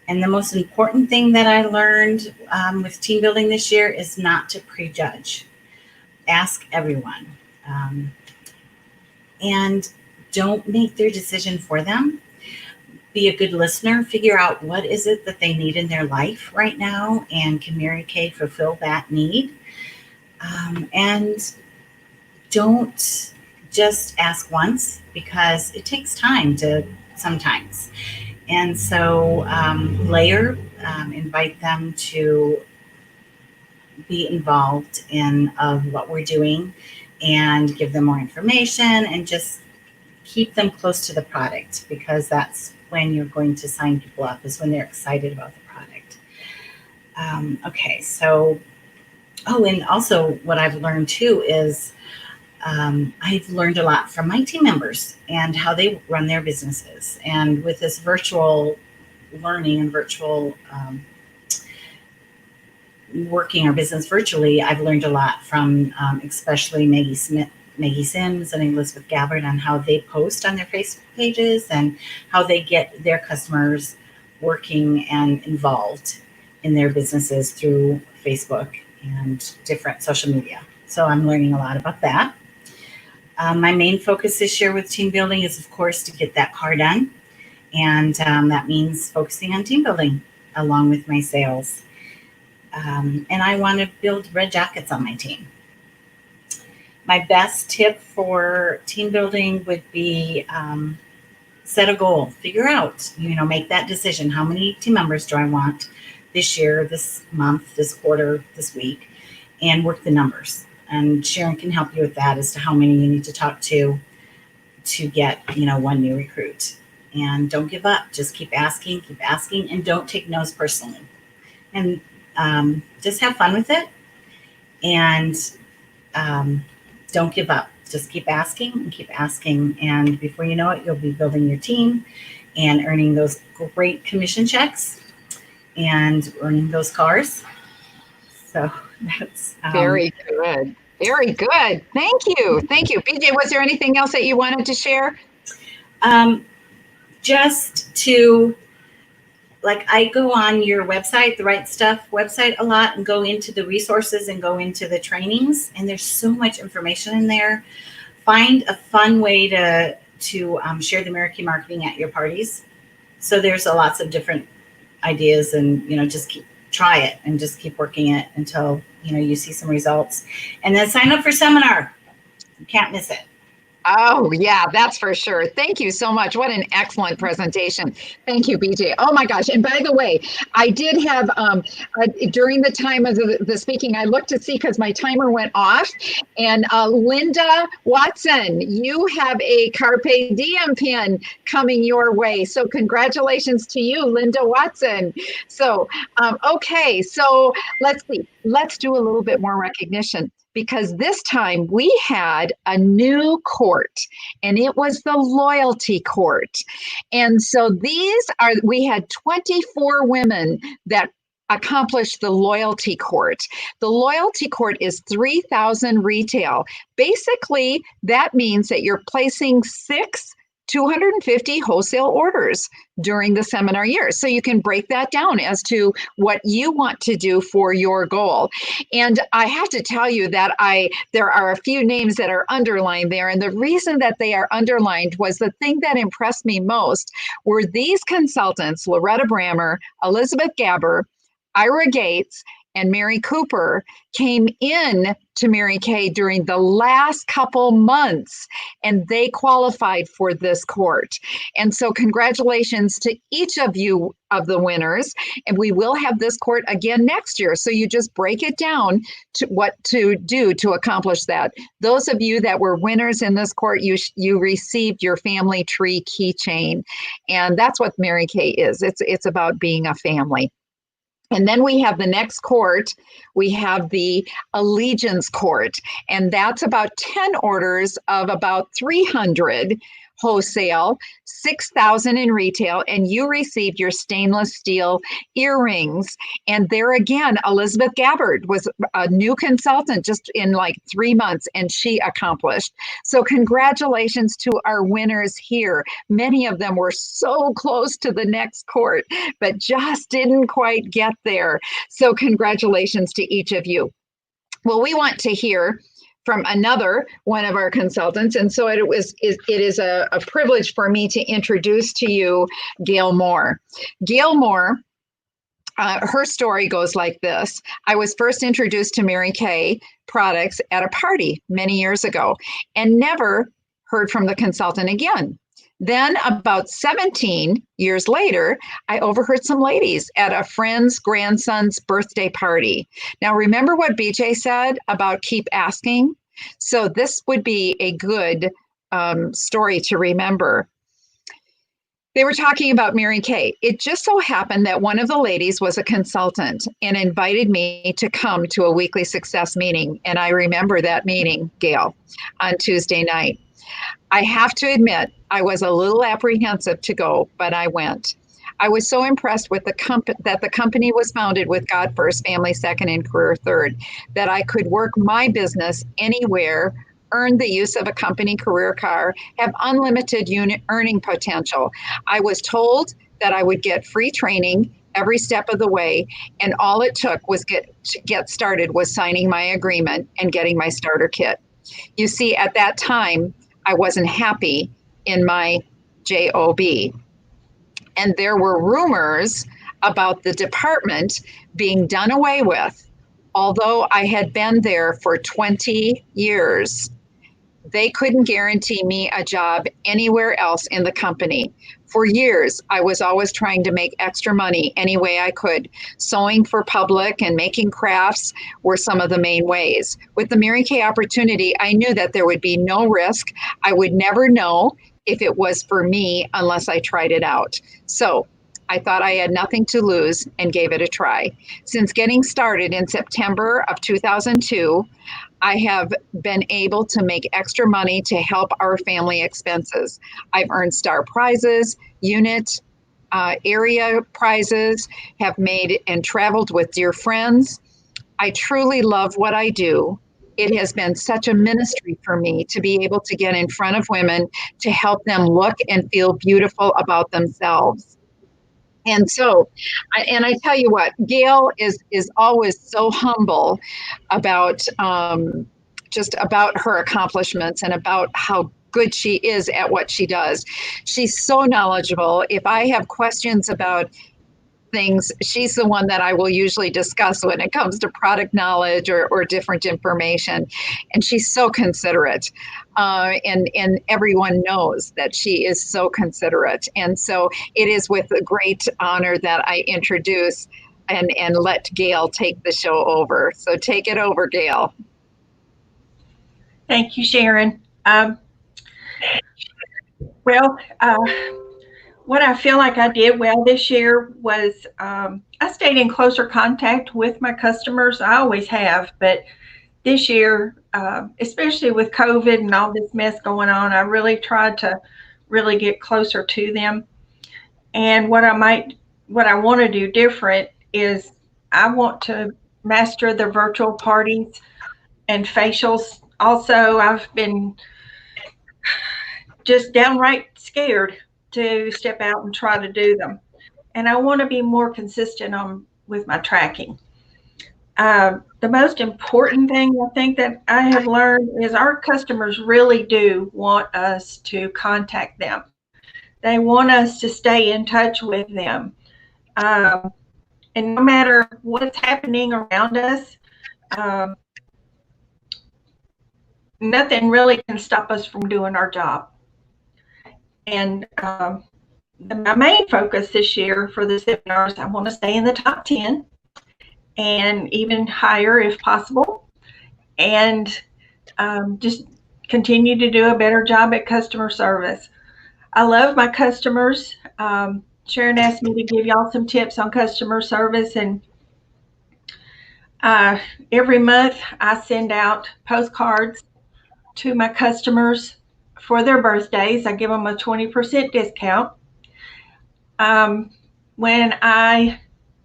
And the most important thing that I learned with team building this year is not to prejudge. Ask everyone. And don't make their decision for them. Be a good listener. Figure out what is it that they need in their life right now, and can Mary Kay fulfill that need? And don't just ask once, because it takes time to sometimes. And so layer, invite them to be involved in what we're doing and give them more information and just keep them close to the product, because that's when you're going to sign people up, is when they're excited about the product. Okay, so, and also what I've learned too is I've learned a lot from my team members and how they run their businesses. And with this virtual learning and virtual working our business virtually, I've learned a lot from especially Maggie Sims and Elizabeth Gabbard on how they post on their Facebook pages and how they get their customers working and involved in their businesses through Facebook and different social media. So I'm learning a lot about that. My main focus this year with team building is, of course, to get that car done. And that means focusing on team building along with my sales. And I want to build red jackets on my team. My best tip for team building would be set a goal. Figure out, make that decision. How many team members do I want this year, this month, this quarter, this week? And work the numbers. And Sharon can help you with that as to how many you need to talk to get, one new recruit. And don't give up. Just keep asking, and don't take no's personally. And just have fun with it. And don't give up. Just keep asking. And before you know it, you'll be building your team and earning those great commission checks and earning those cars. So that's very good. Very good. Thank you. BJ, was there anything else that you wanted to share? Just to, like, I go on your website, the Right Stuff website, a lot, and go into the resources and go into the trainings, and there's so much information in there. Find a fun way to share the Mary Kay marketing at your parties. So there's lots of different ideas, and just try it and just keep working it until you see some results, and then sign up for seminar. You can't miss it. Oh, yeah, that's for sure. Thank you so much. What an excellent presentation. Thank you, BJ. Oh my gosh. And by the way, I did have, during the time of the speaking, I looked to see because my timer went off. And Linda Watson, you have a Carpe Diem pin coming your way. So congratulations to you, Linda Watson. So, okay, so let's see. Let's do a little bit more recognition, because this time we had a new court, and it was the loyalty court. And so we had 24 women that accomplished the loyalty court. The loyalty court is 3,000 retail. Basically, that means that you're placing 250 wholesale orders during the seminar year. So you can break that down as to what you want to do for your goal. And I have to tell you that there are a few names that are underlined there. And the reason that they are underlined was the thing that impressed me most were these consultants, Loretta Brammer, Elizabeth Gabber, Ira Gates, and Mary Cooper, came in to Mary Kay during the last couple months, and they qualified for this court. And so congratulations to each of you of the winners. And we will have this court again next year. So you just break it down to what to do to accomplish that. Those of you that were winners in this court, you received your family tree keychain. And that's what Mary Kay is. It's about being a family. And then we have the next court, we have the Allegiance Court, and that's about 10 orders of about 300 wholesale, 6,000 in retail, and you received your stainless steel earrings. And there again, Elizabeth Gabbard was a new consultant just in like 3 months, and she accomplished. So congratulations to our winners here. Many of them were so close to the next court, but just didn't quite get there. So congratulations to each of you. Well, we want to hear from another one of our consultants. And so it is a privilege for me to introduce to you Gail Moore. Gail Moore, her story goes like this. I was first introduced to Mary Kay products at a party many years ago and never heard from the consultant again. Then about 17 years later, I overheard some ladies at a friend's grandson's birthday party. Now, remember what BJ said about keep asking? So this would be a good story to remember. They were talking about Mary Kay. It just so happened that one of the ladies was a consultant and invited me to come to a weekly success meeting. And I remember that meeting, Gail, on Tuesday night. I have to admit, I was a little apprehensive to go, but I went. I was so impressed with that the company was founded with God first, family second, and career third, that I could work my business anywhere, earn the use of a company career car, have unlimited unit earning potential. I was told that I would get free training every step of the way, and all it took was to get started was signing my agreement and getting my starter kit. You see, at that time, I wasn't happy in my job. And there were rumors about the department being done away with. Although I had been there for 20 years, they couldn't guarantee me a job anywhere else in the company. For years, I was always trying to make extra money any way I could. Sewing for public and making crafts were some of the main ways. With the Mary Kay opportunity, I knew that there would be no risk. I would never know if it was for me unless I tried it out. So I thought I had nothing to lose and gave it a try. Since getting started in September of 2002, I have been able to make extra money to help our family expenses. I've earned star prizes, unit area prizes, have made and traveled with dear friends. I truly love what I do, it has been such a ministry for me to be able to get in front of women to help them look and feel beautiful about themselves. And so, I tell you what, Gail is always so humble about just about her accomplishments and about how good she is at what she does. She's so knowledgeable. If I have questions about things, she's the one that I will usually discuss when it comes to product knowledge or different information. And she's so considerate. And everyone knows that she is so considerate. And so it is with a great honor that I introduce and let Gail take the show over. So take it over, Gail. Thank you, Sharon. Well, what I feel like I did well this year was I stayed in closer contact with my customers. I always have, but this year, especially with COVID and all this mess going on, I really tried to really get closer to them. And what I want to do different is I want to master the virtual parties and facials. Also, I've been just downright scared to step out and try to do them. And I want to be more consistent with my tracking. The most important thing I think that I have learned is our customers really do want us to contact them. They want us to stay in touch with them. And no matter what's happening around us, nothing really can stop us from doing our job. And my main focus this year for the seminars, I want to stay in the top 10 and even higher if possible, and just continue to do a better job at customer service. I love my customers. Sharon asked me to give y'all some tips on customer service, and every month I send out postcards to my customers for their birthdays. I give them a 20% discount. When I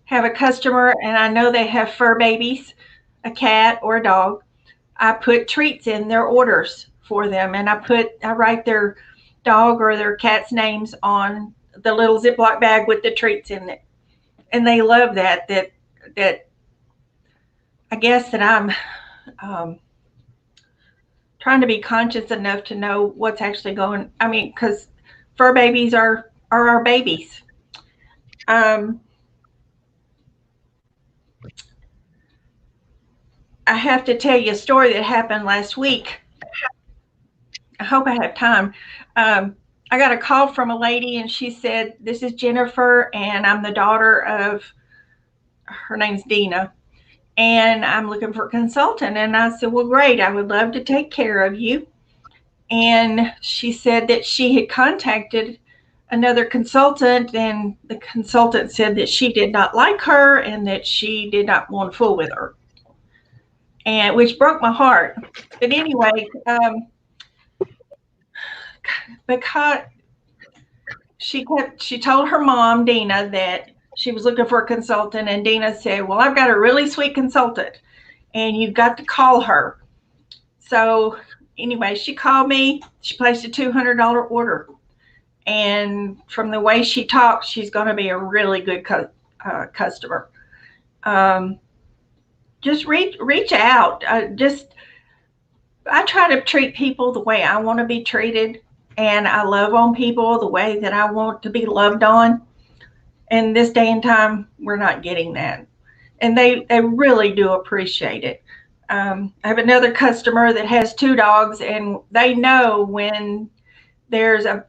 have a customer and I know they have fur babies, a cat or a dog, I put treats in their orders for them, and I write their dog or their cat's names on the little Ziploc bag with the treats in it. And they love that I guess that I'm trying to be conscious enough to know what's actually going. I mean, because fur babies are our babies. I have to tell you a story that happened last week. I hope I have time. I got a call from a lady, and she said, "This is Jennifer, and I'm the daughter of," her name's Dina, "and I'm looking for a consultant." And I said, "Well, great. I would love to take care of you." And she said that she had contacted another consultant, and the consultant said that she did not like her and that she did not want to fool with her, and which broke my heart. But anyway, because she told her mom, Dina, that she was looking for a consultant, and Dina said, "Well, I've got a really sweet consultant, and you've got to call her." So anyway, she called me. She placed a $200 order, and from the way she talks, she's going to be a really good customer. Just reach out. I try to treat people the way I want to be treated, and I love on people the way that I want to be loved on. And this day and time, we're not getting that, and they really do appreciate it. I have another customer that has 2 dogs, and they know when there's a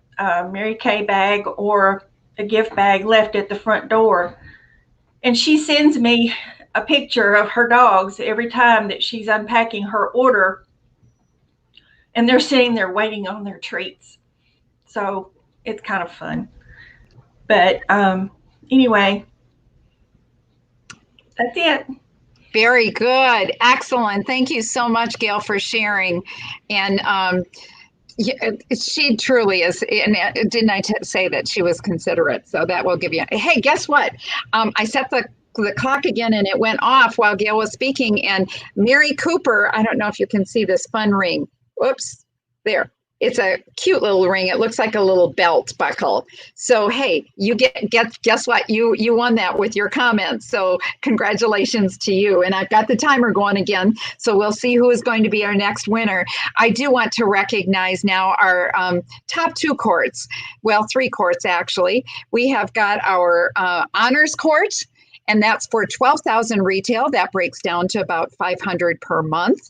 Mary Kay bag or a gift bag left at the front door, and she sends me a picture of her dogs every time that she's unpacking her order, and they're sitting there waiting on their treats. So it's kind of fun. But anyway, that's it. Very good. Excellent. Thank you so much, Gail, for sharing. And she truly is. And didn't I say that she was considerate? So that will give you. Hey, guess what? I set the the clock again and it went off while Gail was speaking. And Mary Cooper, I don't know if you can see this fun ring. Whoops, there. It's a cute little ring. It looks like a little belt buckle. So hey, you guess what? You won that with your comments. So congratulations to you. And I've got the timer going again. So we'll see who is going to be our next winner. I do want to recognize now our top 2 courts. Well, 3 courts actually. We have got our honors court. And that's for 12,000 retail. That breaks down to about 500 per month.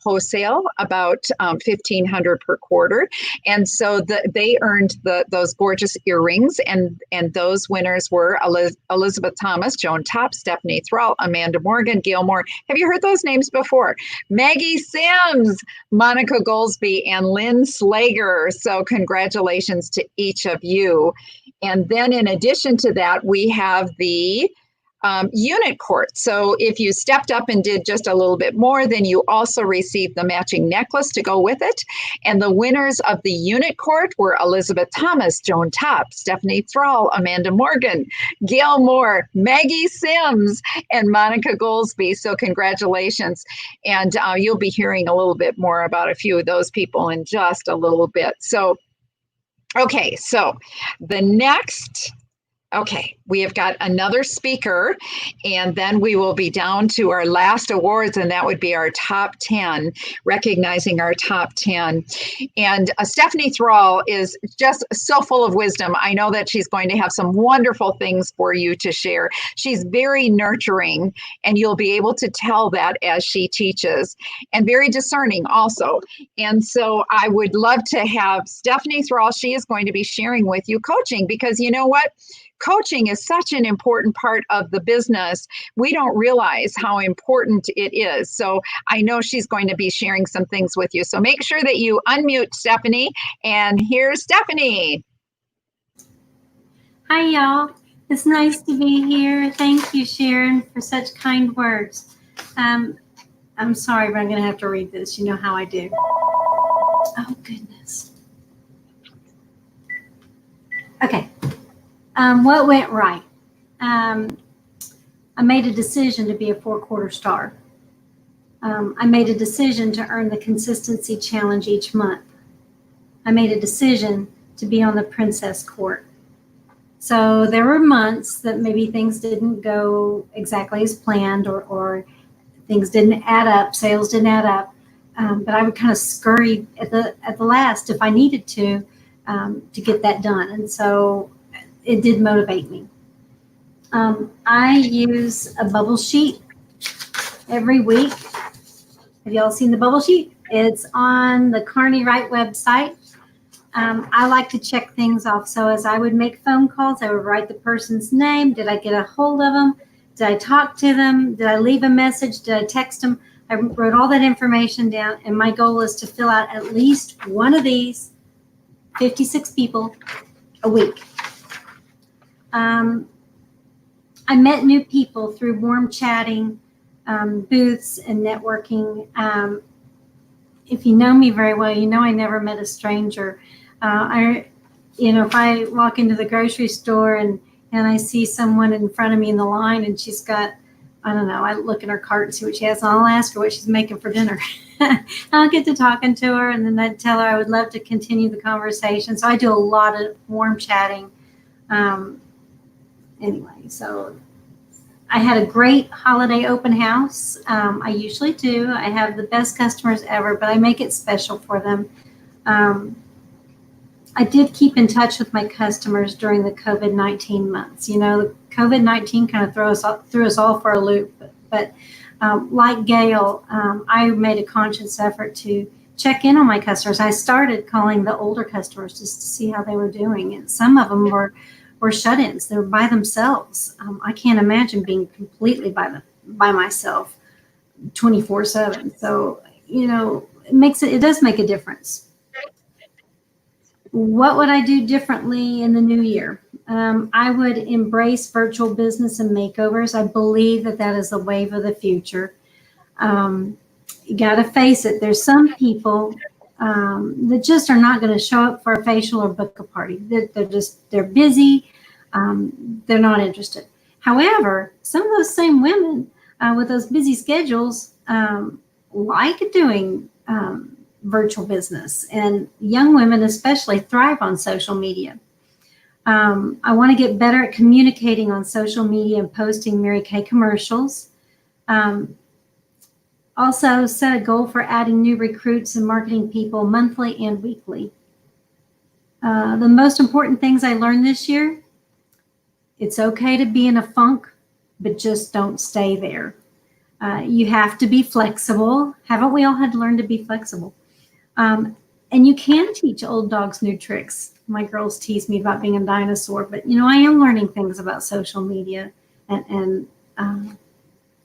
Wholesale, about 1,500 per quarter. And so they earned those gorgeous earrings. And those winners were Elizabeth Thomas, Joan Topp, Stephanie Thrall, Amanda Morgan, Gail Moore. Have you heard those names before? Maggie Sims, Monica Goldsby, and Lynn Slager. So congratulations to each of you. And then in addition to that, we have the unit court. So if you stepped up and did just a little bit more, then you also received the matching necklace to go with it. And the winners of the unit court were Elizabeth Thomas, Joan Topp, Stephanie Thrall, Amanda Morgan, Gail Moore, Maggie Sims, and Monica Goldsby. So congratulations. And you'll be hearing a little bit more about a few of those people in just a little bit. So, okay, so the next... Okay, we have got another speaker, and then we will be down to our last awards, and that would be our top 10, recognizing our top 10. And Stephanie Thrall is just so full of wisdom. I know that she's going to have some wonderful things for you to share. She's very nurturing, and you'll be able to tell that as she teaches, and very discerning also. And so I would love to have Stephanie Thrall. She is going to be sharing with you coaching, because you know what? Coaching is such an important part of the business. We don't realize how important it is. So I know she's going to be sharing some things with you. So make sure that you unmute Stephanie. And here's Stephanie. Hi, y'all. It's nice to be here. Thank you, Sharon, for such kind words. I'm sorry, but I'm going to have to read this. You know how I do. Oh, goodness. Okay. What went right? I made a decision to be a 4-quarter star. I made a decision to earn the consistency challenge each month. I made a decision to be on the princess court. So there were months that maybe things didn't go exactly as planned, or things didn't add up, sales didn't add up. But I would kind of scurry at the last if I needed to get that done. And so it did motivate me. I use a bubble sheet every week. Have y'all seen the bubble sheet? It's on the carney-wright website. I like to check things off. So as I would make phone calls, I would write the person's name. Did I get a hold of them? Did I talk to them? Did I leave a message? Did I text them? I wrote all that information down, and my goal is to fill out at least one of these 56 people a week. I met new people through warm chatting, booths, and networking. If you know me very well, you know I never met a stranger. If I walk into the grocery store and I see someone in front of me in the line and she's got, I don't know, I look at her cart and see what she has, and I'll ask her what she's making for dinner. I'll get to talking to her, and then I'd tell her I would love to continue the conversation. So I do a lot of warm chatting. Anyway, so I had a great holiday open house. I usually do. I have the best customers ever, but I make it special for them. I did keep in touch with my customers during the COVID-19 months. You know, the COVID-19 kind of threw us all for a loop. But like Gail, I made a conscious effort to check in on my customers. I started calling the older customers just to see how they were doing. And some of them were shut-ins. They were by themselves. I can't imagine being completely by myself 24/7. So, you know, it does make a difference. What would I do differently in the new year? I would embrace virtual business and makeovers. I believe that is the wave of the future. You got to face it. There's some people that just are not going to show up for a facial or book a party. They're busy. They're not interested. However, some of those same women with those busy schedules like doing virtual business, and young women especially thrive on social media. I want to get better at communicating on social media and posting Mary Kay commercials. Also set a goal for adding new recruits and marketing people monthly and weekly. The most important things I learned this year: it's okay to be in a funk, but just don't stay there. You have to be flexible. Haven't we all had to learn to be flexible? And you can teach old dogs new tricks. My girls tease me about being a dinosaur, but I am learning things about social media and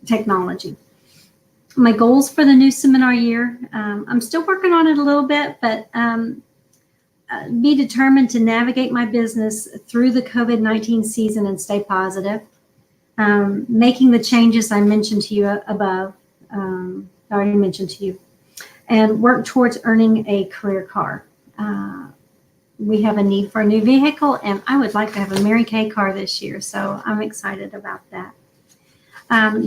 technology. My goals for the new seminar year, I'm still working on it a little bit, but be determined to navigate my business through the COVID-19 season and stay positive. Making the changes I mentioned to you above, I already mentioned to you, and work towards earning a career car. We have a need for a new vehicle, and I would like to have a Mary Kay car this year, so I'm excited about that.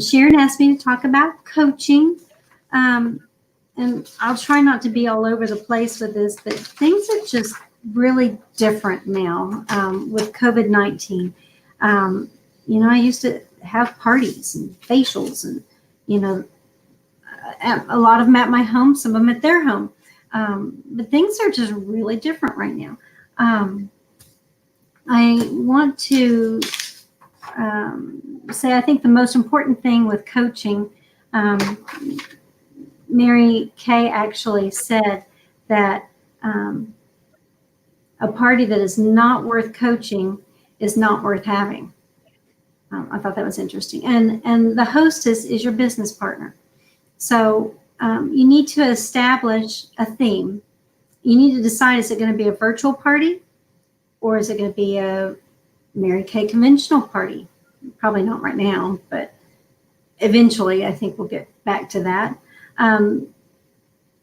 Sharon asked me to talk about coaching, and I'll try not to be all over the place with this, but things are just really different now with COVID-19. I used to have parties and facials, and a lot of them at my home, some of them at their home. But things are just really different right now. I want to say I think the most important thing with coaching, Mary Kay actually said that a party that is not worth coaching is not worth having. I thought that was interesting. And the hostess is your business partner. So you need to establish a theme. You need to decide, is it going to be a virtual party or is it going to be a Mary Kay conventional party? Probably not right now, but eventually I think we'll get back to that. You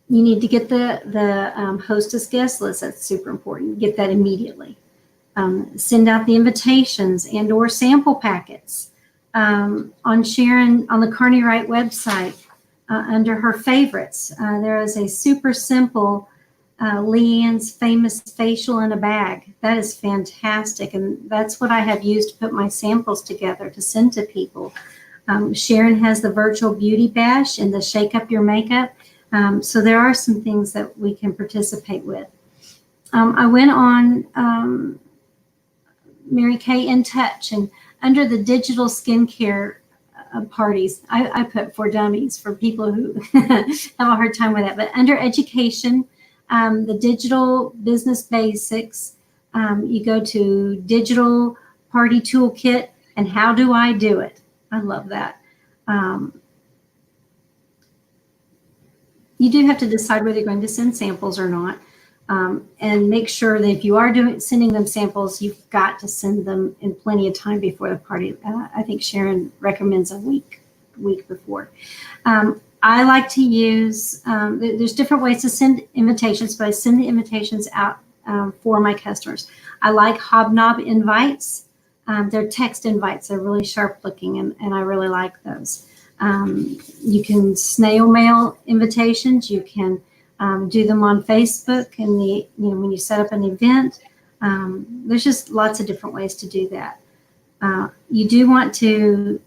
need to get the hostess guest list. That's super important. Get that immediately. Send out the invitations and or sample packets. On Sharon, on the Carney-Wright website, under her favorites, there is a super simple Leanne's famous facial in a bag. That is fantastic, and that's what I have used to put my samples together to send to people. Sharon has the virtual beauty bash and the shake up your makeup. So there are some things that we can participate with. I went on Mary Kay in Touch, and under the digital skincare parties, I put for dummies, for people who have a hard time with that. But under education, the digital business basics, you go to digital party toolkit and how do I do it? I love that. You do have to decide whether you're going to send samples or not. And make sure that if you are sending them samples, you've got to send them in plenty of time before the party. I think Sharon recommends a week before. I like to use, there's different ways to send invitations, but I send the invitations out for my customers. I like hobnob invites. They're text invites. They're really sharp looking, and I really like those. You can snail mail invitations. You can do them on Facebook, and when you set up an event. There's just lots of different ways to do that. You do want to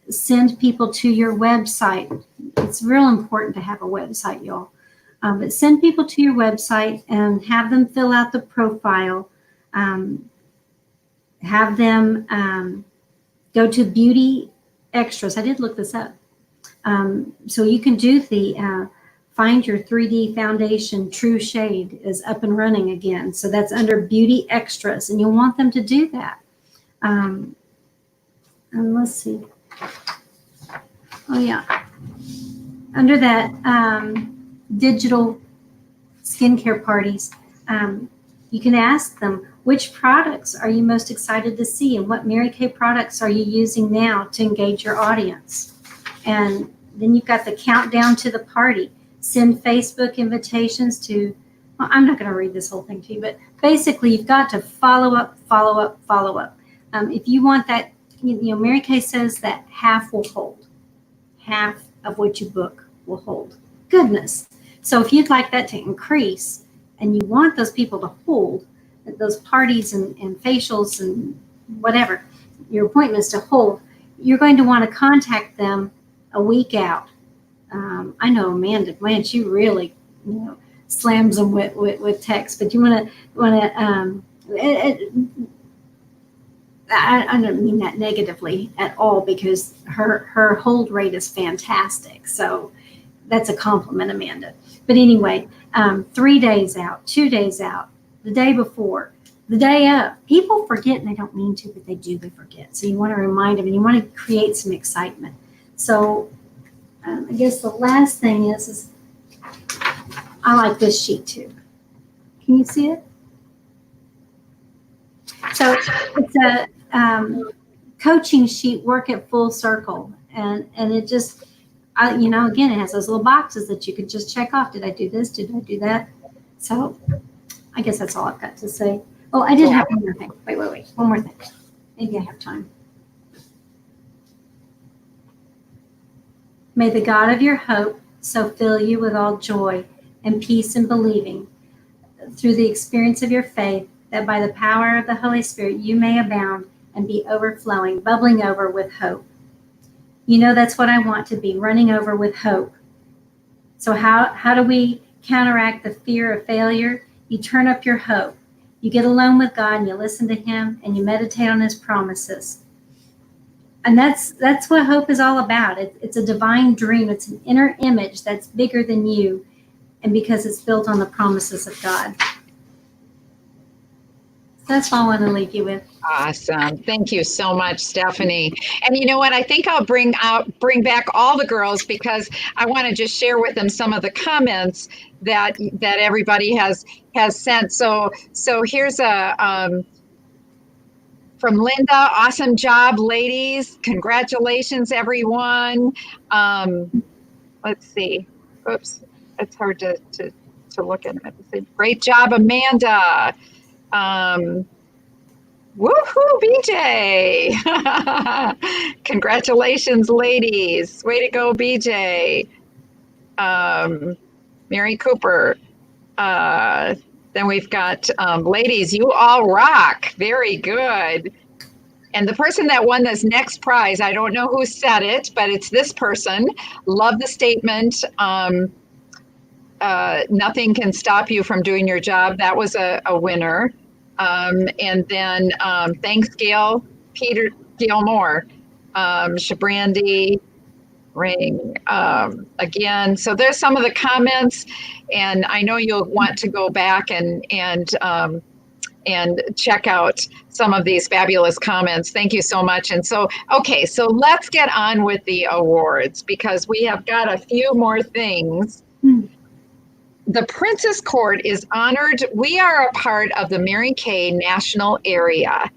send people to your website. It's real important to have a website, y'all. But send people to your website and have them fill out the profile. Have them go to Beauty Extras. I did look this up. So you can do the Find Your 3D Foundation True Shade is up and running again. So that's under Beauty Extras, and you'll want them to do that. And let's see. Oh yeah. Under that digital skincare parties, you can ask them, which products are you most excited to see, and what Mary Kay products are you using now to engage your audience? And then you've got the countdown to the party. Send Facebook invitations to, well, I'm not going to read this whole thing to you, but basically you've got to follow up. If you want that Mary Kay says that half will hold. Half of what you book will hold. Goodness. So if you'd like that to increase and you want those people to hold, those parties and facials and whatever, your appointments to hold, you're going to want to contact them a week out. I know Amanda, man, she really, slams them with text, but you want to, I don't mean that negatively at all, because her hold rate is fantastic. So that's a compliment, Amanda. But anyway, 3 days out, 2 days out, the day before, the day of. People forget, and they don't mean to, but they do, they forget. So you want to remind them, and you want to create some excitement. So I guess the last thing is I like this sheet too. Can you see it? So it's a coaching sheet, work at full circle. And it just, again, it has those little boxes that you could just check off. Did I do this? Did I do that? So I guess that's all I've got to say. Oh, I did have one more thing. Wait. One more thing. Maybe I have time. May the God of your hope so fill you with all joy and peace in believing through the experience of your faith, that by the power of the Holy Spirit you may abound and be overflowing, bubbling over with hope. That's what I want to be, running over with hope. So how do we counteract the fear of failure? You turn up your hope. You get alone with God and you listen to him and you meditate on his promises. And that's what hope is all about. It's a divine dream. It's an inner image that's bigger than you, and because it's built on the promises of God. That's all I want to leave you with. Awesome. Thank you so much, Stephanie. And you know what? I think I'll bring back all the girls, because I want to just share with them some of the comments that everybody has sent. So here's from Linda. Awesome job, ladies. Congratulations, everyone. Let's see. Oops. It's hard to look at it. Great job, Amanda. Woohoo, BJ. Congratulations, ladies. Way to go, BJ. Mary Cooper. Then we've got ladies, you all rock. Very good. And the person that won this next prize, I don't know who said it, but it's this person. Love the statement. Nothing can stop you from doing your job. That was a winner. And then thanks, Gail Moore, Shabrandi, Ring, again. So there's some of the comments, and I know you'll want to go back and check out some of these fabulous comments. Thank you so much. And so, okay, so let's get on with the awards, because we have got a few more things. The Princess Court is honored. We are a part of the Mary Kay National Area.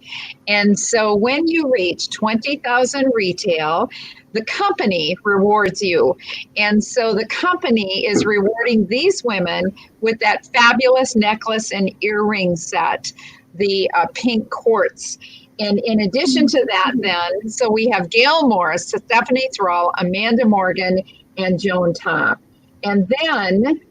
And so when you reach 20,000 retail, the company rewards you. And so the company is rewarding these women with that fabulous necklace and earring set, the pink quartz. And in addition to that, then, so we have Gail Morris, Stephanie Thrall, Amanda Morgan, and Joan Top. And then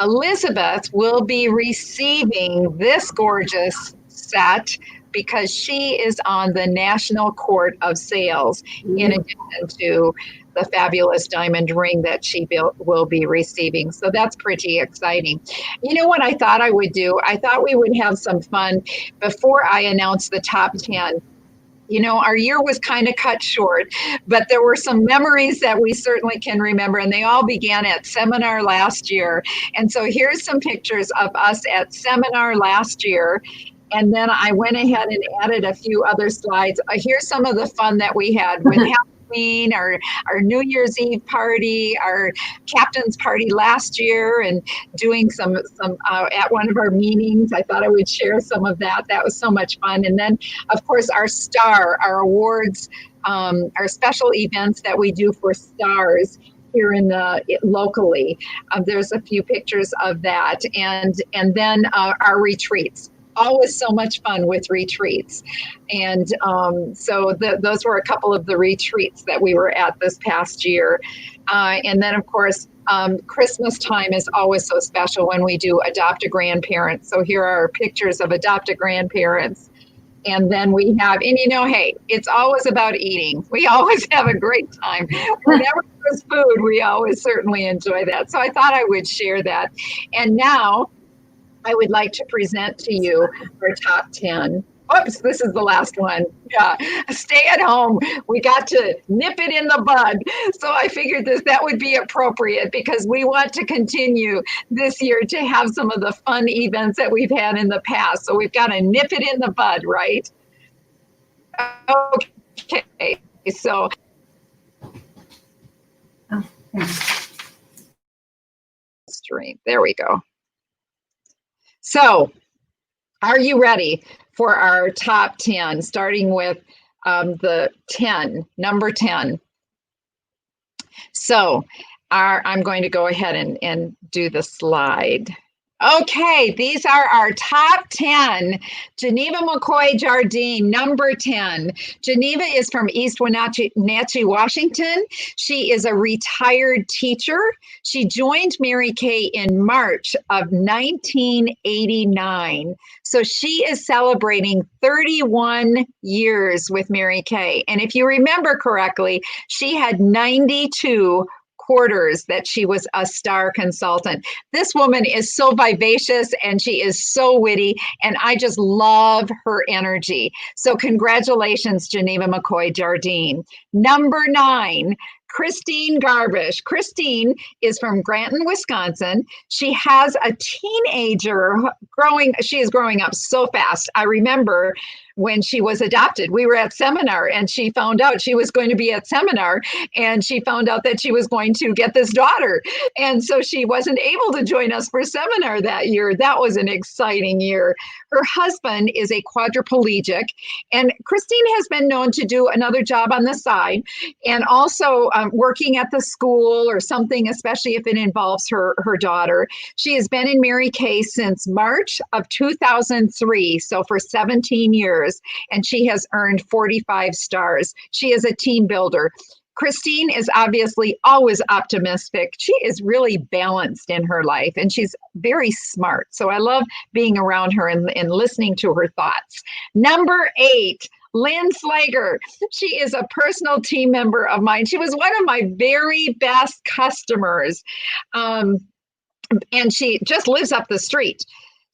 Elizabeth will be receiving this gorgeous set because she is on the National Court of Sales, in addition to the fabulous diamond ring that she will be receiving. So that's pretty exciting. You know what I thought I would do? I thought we would have some fun before I announce the top 10. You know, our year was kind of cut short, but there were some memories that we certainly can remember, and they all began at seminar last year. And so here's some pictures of us at seminar last year. And then I went ahead and added a few other slides. Here's some of the fun that we had with Halloween, our New Year's Eve party, our captain's party last year, and doing some at one of our meetings. I thought I would share some of that. That was so much fun. And then, of course, our awards, our special events that we do for stars here locally. There's a few pictures of that. And then our retreats. always so much fun with retreats. And so those were a couple of the retreats that we were at this past year. And then, of course, Christmas time is always so special when we do adopt a grandparent. So here are pictures of adopt a grandparents. And then we have, and hey, it's always about eating. We always have a great time. Whenever there's food, we always certainly enjoy that. So I thought I would share that. And now I would like to present to you our top 10. Oops, this is the last one. Yeah, stay at home. We got to nip it in the bud. So I figured that would be appropriate because we want to continue this year to have some of the fun events that we've had in the past. So we've got to nip it in the bud, right? Okay, so. Stream. There we go. So, are you ready for our top 10, starting with the 10, number 10? So, I'm going to go ahead and do the slide. Okay, these are our top 10. Geneva McCoy Jardine, number 10. Geneva is from East Wenatchee, Washington. She is a retired teacher. She joined Mary Kay in March of 1989. So she is celebrating 31 years with Mary Kay. And if you remember correctly, she had 92 quarters that she was a star consultant. This woman is so vivacious and she is so witty, and I just love her energy. So congratulations, Geneva McCoy Jardine. Number 9, Christine Garbish. Christine is from Granton, Wisconsin. She has a teenager she is growing up so fast. I remember when she was adopted, we were at seminar and she found out she was going to be at seminar, and she found out that she was going to get this daughter. And so she wasn't able to join us for seminar that year. That was an exciting year. Her husband is a quadriplegic, and Christine has been known to do another job on the side and also working at the school or something, especially if it involves her daughter. She has been in Mary Kay since March of 2003, so for 17 years, and she has earned 45 stars. She is a team builder. Christine is obviously always optimistic. She is really balanced in her life, and she's very smart. So I love being around her and listening to her thoughts. Number 8, Lynn Slager. She is a personal team member of mine. She was one of my very best customers. And she just lives up the street.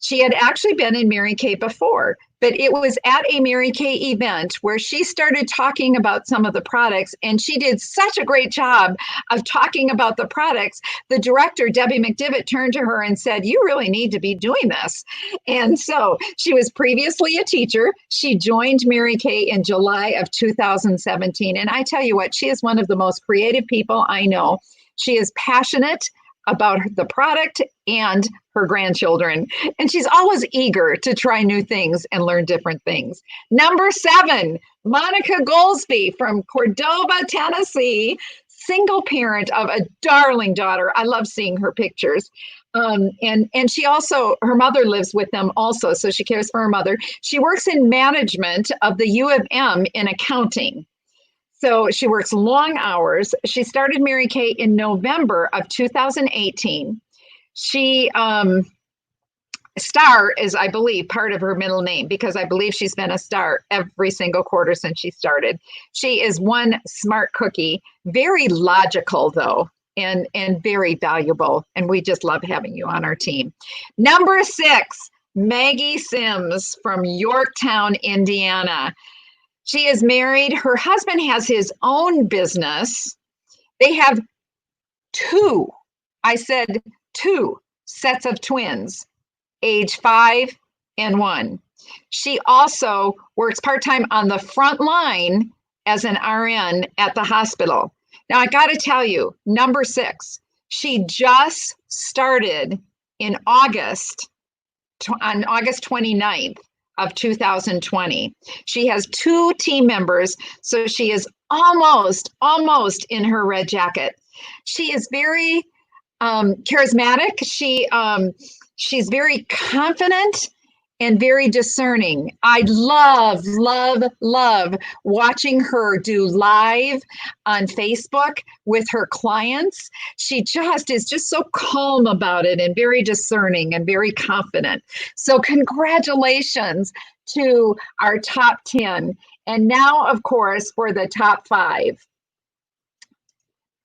She had actually been in Mary Kay before, but it was at a Mary Kay event where she started talking about some of the products, and she did such a great job of talking about the products. The director, Debbie McDivitt, turned to her and said, "You really need to be doing this." And so she was previously a teacher. She joined Mary Kay in July of 2017. And I tell you what, she is one of the most creative people I know. She is passionate about the product and her grandchildren. And she's always eager to try new things and learn different things. Number 7, Monica Goldsby from Cordova, Tennessee, single parent of a darling daughter. I love seeing her pictures. And she also, her mother lives with them also, so she cares for her mother. She works in management of the U of M in accounting. So she works long hours. She started Mary Kay in November of 2018. She, Star is, I believe, part of her middle name because I believe she's been a star every single quarter since she started. She is one smart cookie, very logical though, and very valuable. And we just love having you on our team. Number 6, Maggie Sims from Yorktown, Indiana. She is married. Her husband has his own business. They have 2 sets of twins, age 5 and 1. She also works part-time on the front line as an RN at the hospital. Now, I got to tell you, number 6, she just started in August, on August 29th. Of 2020. She has 2 team members, so she is almost in her red jacket. She is very charismatic. She's very confident, and very discerning. I love, love, love watching her do live on Facebook with her clients. She just is just so calm about it and very discerning and very confident. So congratulations to our top 10. And now, of course, for the top 5.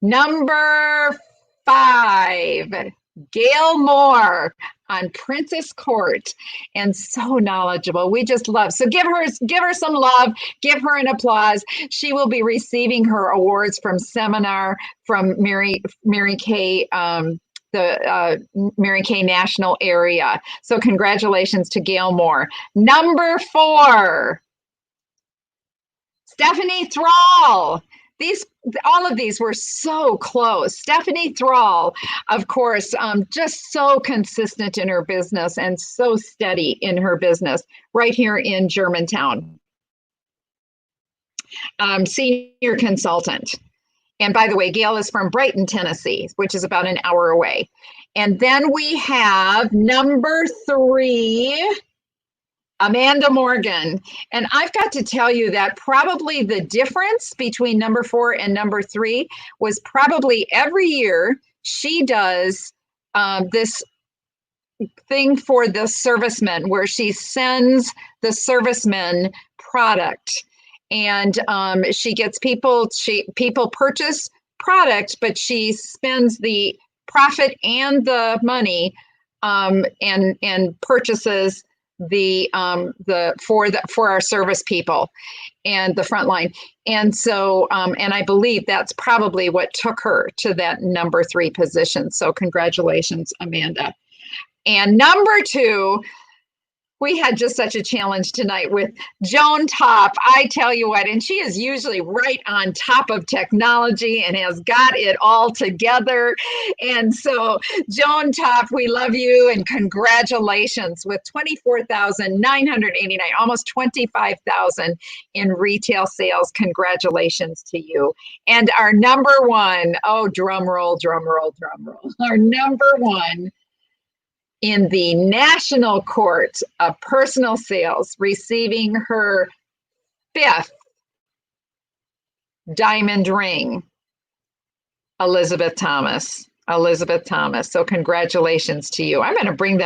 Number 5, Gail Moore on Princess Court, and so knowledgeable. We just love. So give her some love, give her an applause. She will be receiving her awards from seminar from Mary Kay, the Mary Kay National Area. So congratulations to Gail Moore. Number 4, Stephanie Thrall. All of these were so close. Stephanie Thrall, of course, just so consistent in her business and so steady in her business right here in Germantown. Senior consultant. And by the way, Gail is from Brighton, Tennessee, which is about an hour away. And then we have number 3, Amanda Morgan. And I've got to tell you that probably the difference between number 4 and number 3 was probably every year she does this thing for the servicemen where she sends the servicemen product. And she gets people purchase product, but she spends the profit and the money and purchases for our service people and the front line. And so, and I believe that's probably what took her to that number 3 position. So congratulations, Amanda. And number 2, we had just such a challenge tonight with Joan Top. I tell you what, and she is usually right on top of technology and has got it all together. And so, Joan Top, we love you and congratulations with 24,989, almost 25,000 in retail sales. Congratulations to you. And our number 1, oh, drum roll, drum roll, drum roll. Our number 1 in the National Court of Personal Sales, receiving her 5th diamond ring, Elizabeth Thomas. Elizabeth Thomas. So congratulations to you. I'm going to bring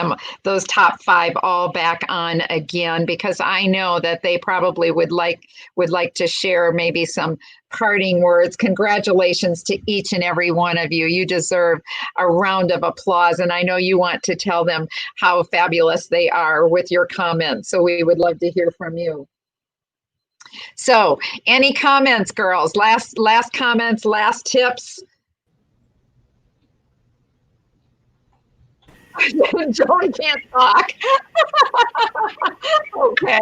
those top 5 all back on again because I know that they probably would like to share maybe some parting words. Congratulations to each and every one of you. You deserve a round of applause. And I know you want to tell them how fabulous they are with your comments. So we would love to hear from you. So any comments, girls? Last comments, last tips? Joan can't talk. Okay.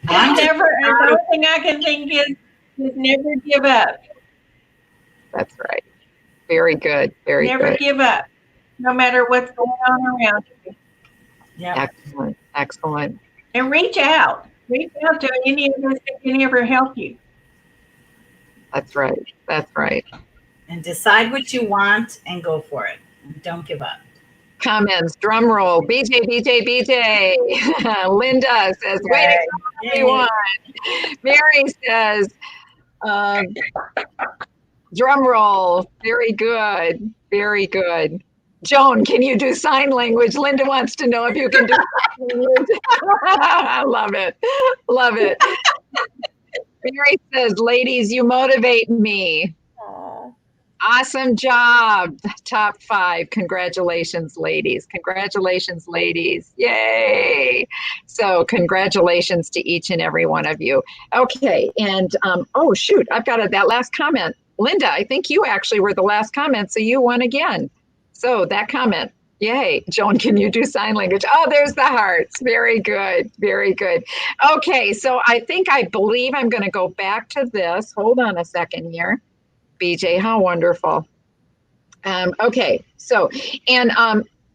The only thing I can think is never give up. That's right. Very good. Very never good. Give up, no matter what's going on around you. Yeah. Excellent. Excellent. And reach out. Reach out to any of us that can ever help you. That's right. That's right. And decide what you want and go for it. Don't give up. Comments, drum roll. BJ. Linda says, waiting for everyone. Mary says, drum roll. Very good. Very good. Joan, can you do sign language? Linda wants to know if you can do sign language. I love it. Love it. Mary says, ladies, you motivate me. Aww. Awesome job. Top 5. Congratulations, ladies. Congratulations, ladies. Yay. So congratulations to each and every one of you. Okay. And, oh, shoot, I've got that last comment. Linda, I think you actually were the last comment, so you won again. So that comment. Yay. Joan, can you do sign language? Oh, there's the hearts. Very good. Very good. Okay. So I believe I'm going to go back to this. Hold on a second here. BJ, how wonderful. Okay, so, and,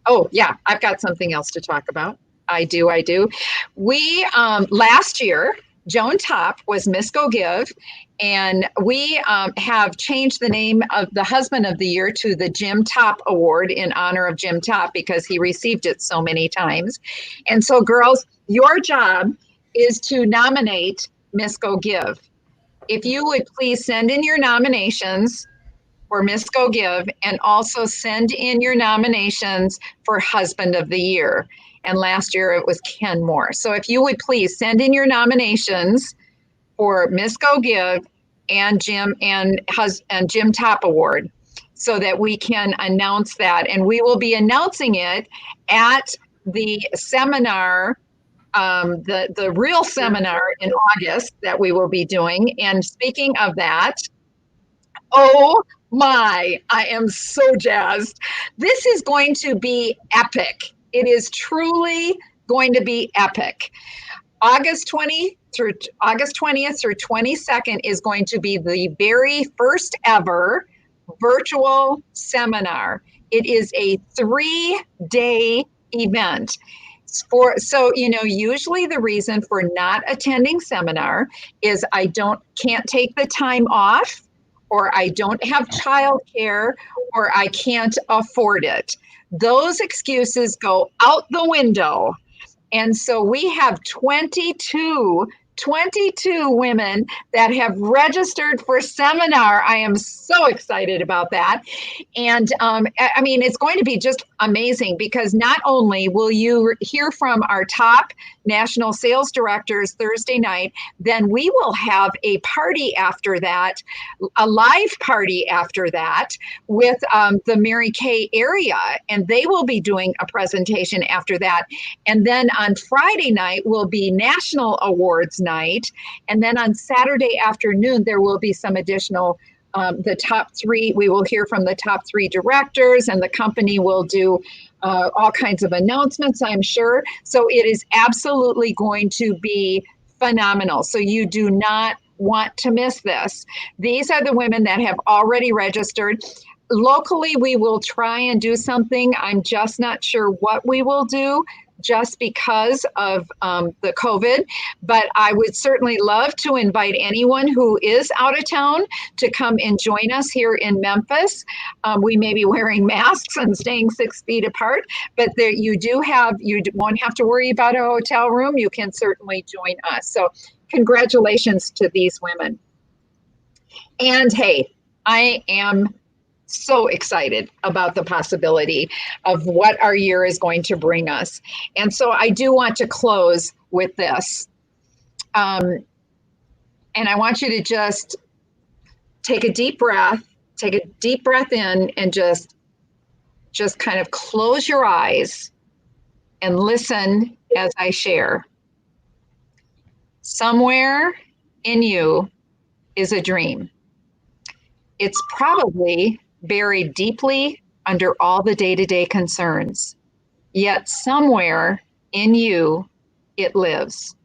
oh yeah, I've got something else to talk about. I do. We, last year, Joan Top was Miss Go Give, and we have changed the name of the husband of the year to the Jim Top Award in honor of Jim Top because he received it so many times. And so, girls, your job is to nominate Miss Go Give. If you would please send in your nominations for Miss Go Give and also send in your nominations for Husband of the Year. And last year it was Ken Moore. So if you would please send in your nominations for Miss Go Give and Jim Top Award so that we can announce that. And we will be announcing it at the seminar, the real seminar in August that we will be doing. And speaking of that, oh my, I am so jazzed. This is going to be epic. It is truly going to be epic. August 20th through 22nd is going to be the very first ever virtual seminar. It is a 3-day event. So usually the reason for not attending seminar is I can't take the time off, or I don't have childcare, or I can't afford it. Those excuses go out the window. And so we have 22 women that have registered for seminar. I am so excited about that. And it's going to be just amazing because not only will you hear from our top national sales directors Thursday night, then we will have a party after that, a live party after that with the Mary Kay area, and they will be doing a presentation after that. And then on Friday night will be National Awards night. And then on Saturday afternoon, there will be some additional, the top 3, we will hear from the top 3 directors, and the company will do all kinds of announcements, I'm sure. So it is absolutely going to be phenomenal. So you do not want to miss this. These are the women that have already registered. Locally, we will try and do something. I'm just not sure what we will do, just because of the COVID. But I would certainly love to invite anyone who is out of town to come and join us here in Memphis. We may be wearing masks and staying 6 feet apart, but you won't have to worry about a hotel room. You can certainly join us. So congratulations to these women. And hey, I am so excited about the possibility of what our year is going to bring us. And so I do want to close with this. And I want you to just take a deep breath in, and just kind of close your eyes and listen as I share. Somewhere in you is a dream. It's probably buried deeply under all the day-to-day concerns. Yet somewhere in you, it lives.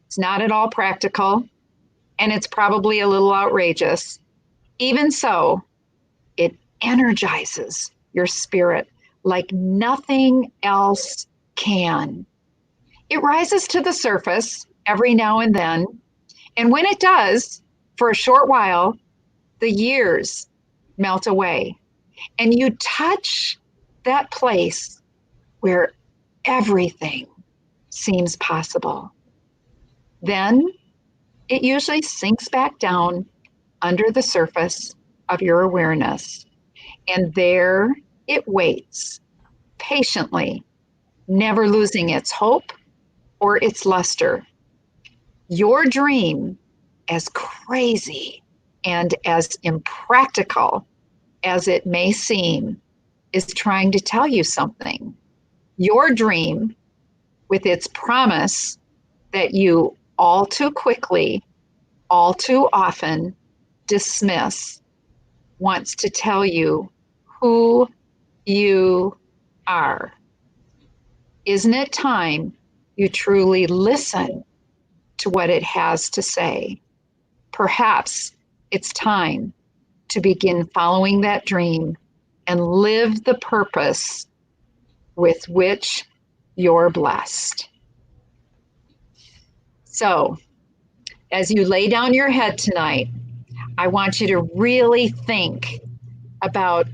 It's not at all practical, and it's probably a little outrageous. Even so, it energizes your spirit like nothing else can. It rises to the surface every now and then, and when it does, for a short while, the years melt away, and you touch that place where everything seems possible. Then it usually sinks back down under the surface of your awareness, and there it waits patiently, never losing its hope or its luster. Your dream, as crazy and as impractical as it may seem, is trying to tell you something. Your dream, with its promise that you all too quickly, all too often dismiss, wants to tell you who you are. Isn't it time you truly listen to what it has to say? Perhaps it's time to begin following that dream and live the purpose with which you're blessed. So as you lay down your head tonight, I want you to really think about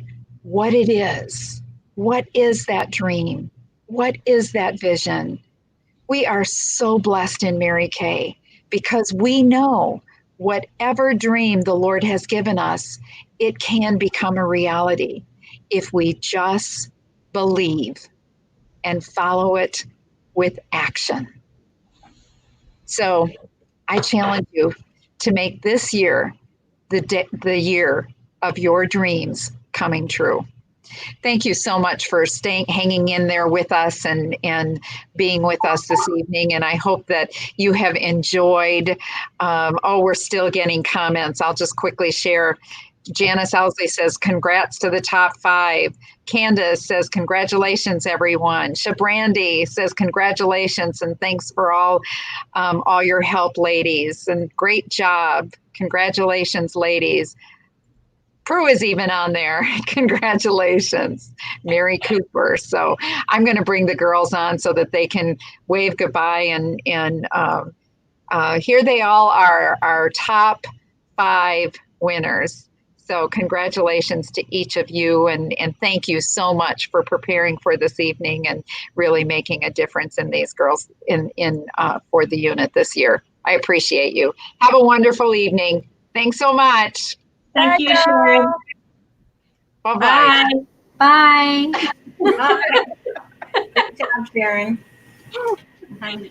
what it is. What is that dream? What is that vision? We are so blessed in Mary Kay because we know whatever dream the Lord has given us, it can become a reality if we just believe and follow it with action. So I challenge you to make this year the year of your dreams coming true. Thank you so much for hanging in there with us and being with us this evening. And I hope that you have enjoyed. We're still getting comments. I'll just quickly share. Janice Owsley says, congrats to the top 5. Candace says, congratulations, everyone. Shabrandi says, congratulations and thanks for all your help, ladies. And great job. Congratulations, ladies. Prue is even on there. Congratulations, Mary Cooper. So I'm going to bring the girls on so that they can wave goodbye. And here they all are, our top 5 winners. So congratulations to each of you. And thank you so much for preparing for this evening and really making a difference in these girls for the unit this year. I appreciate you. Have a wonderful evening. Thanks so much. Thank you, Sharon. Bye-bye. Bye. Bye. Good job, Sharon. Thank you.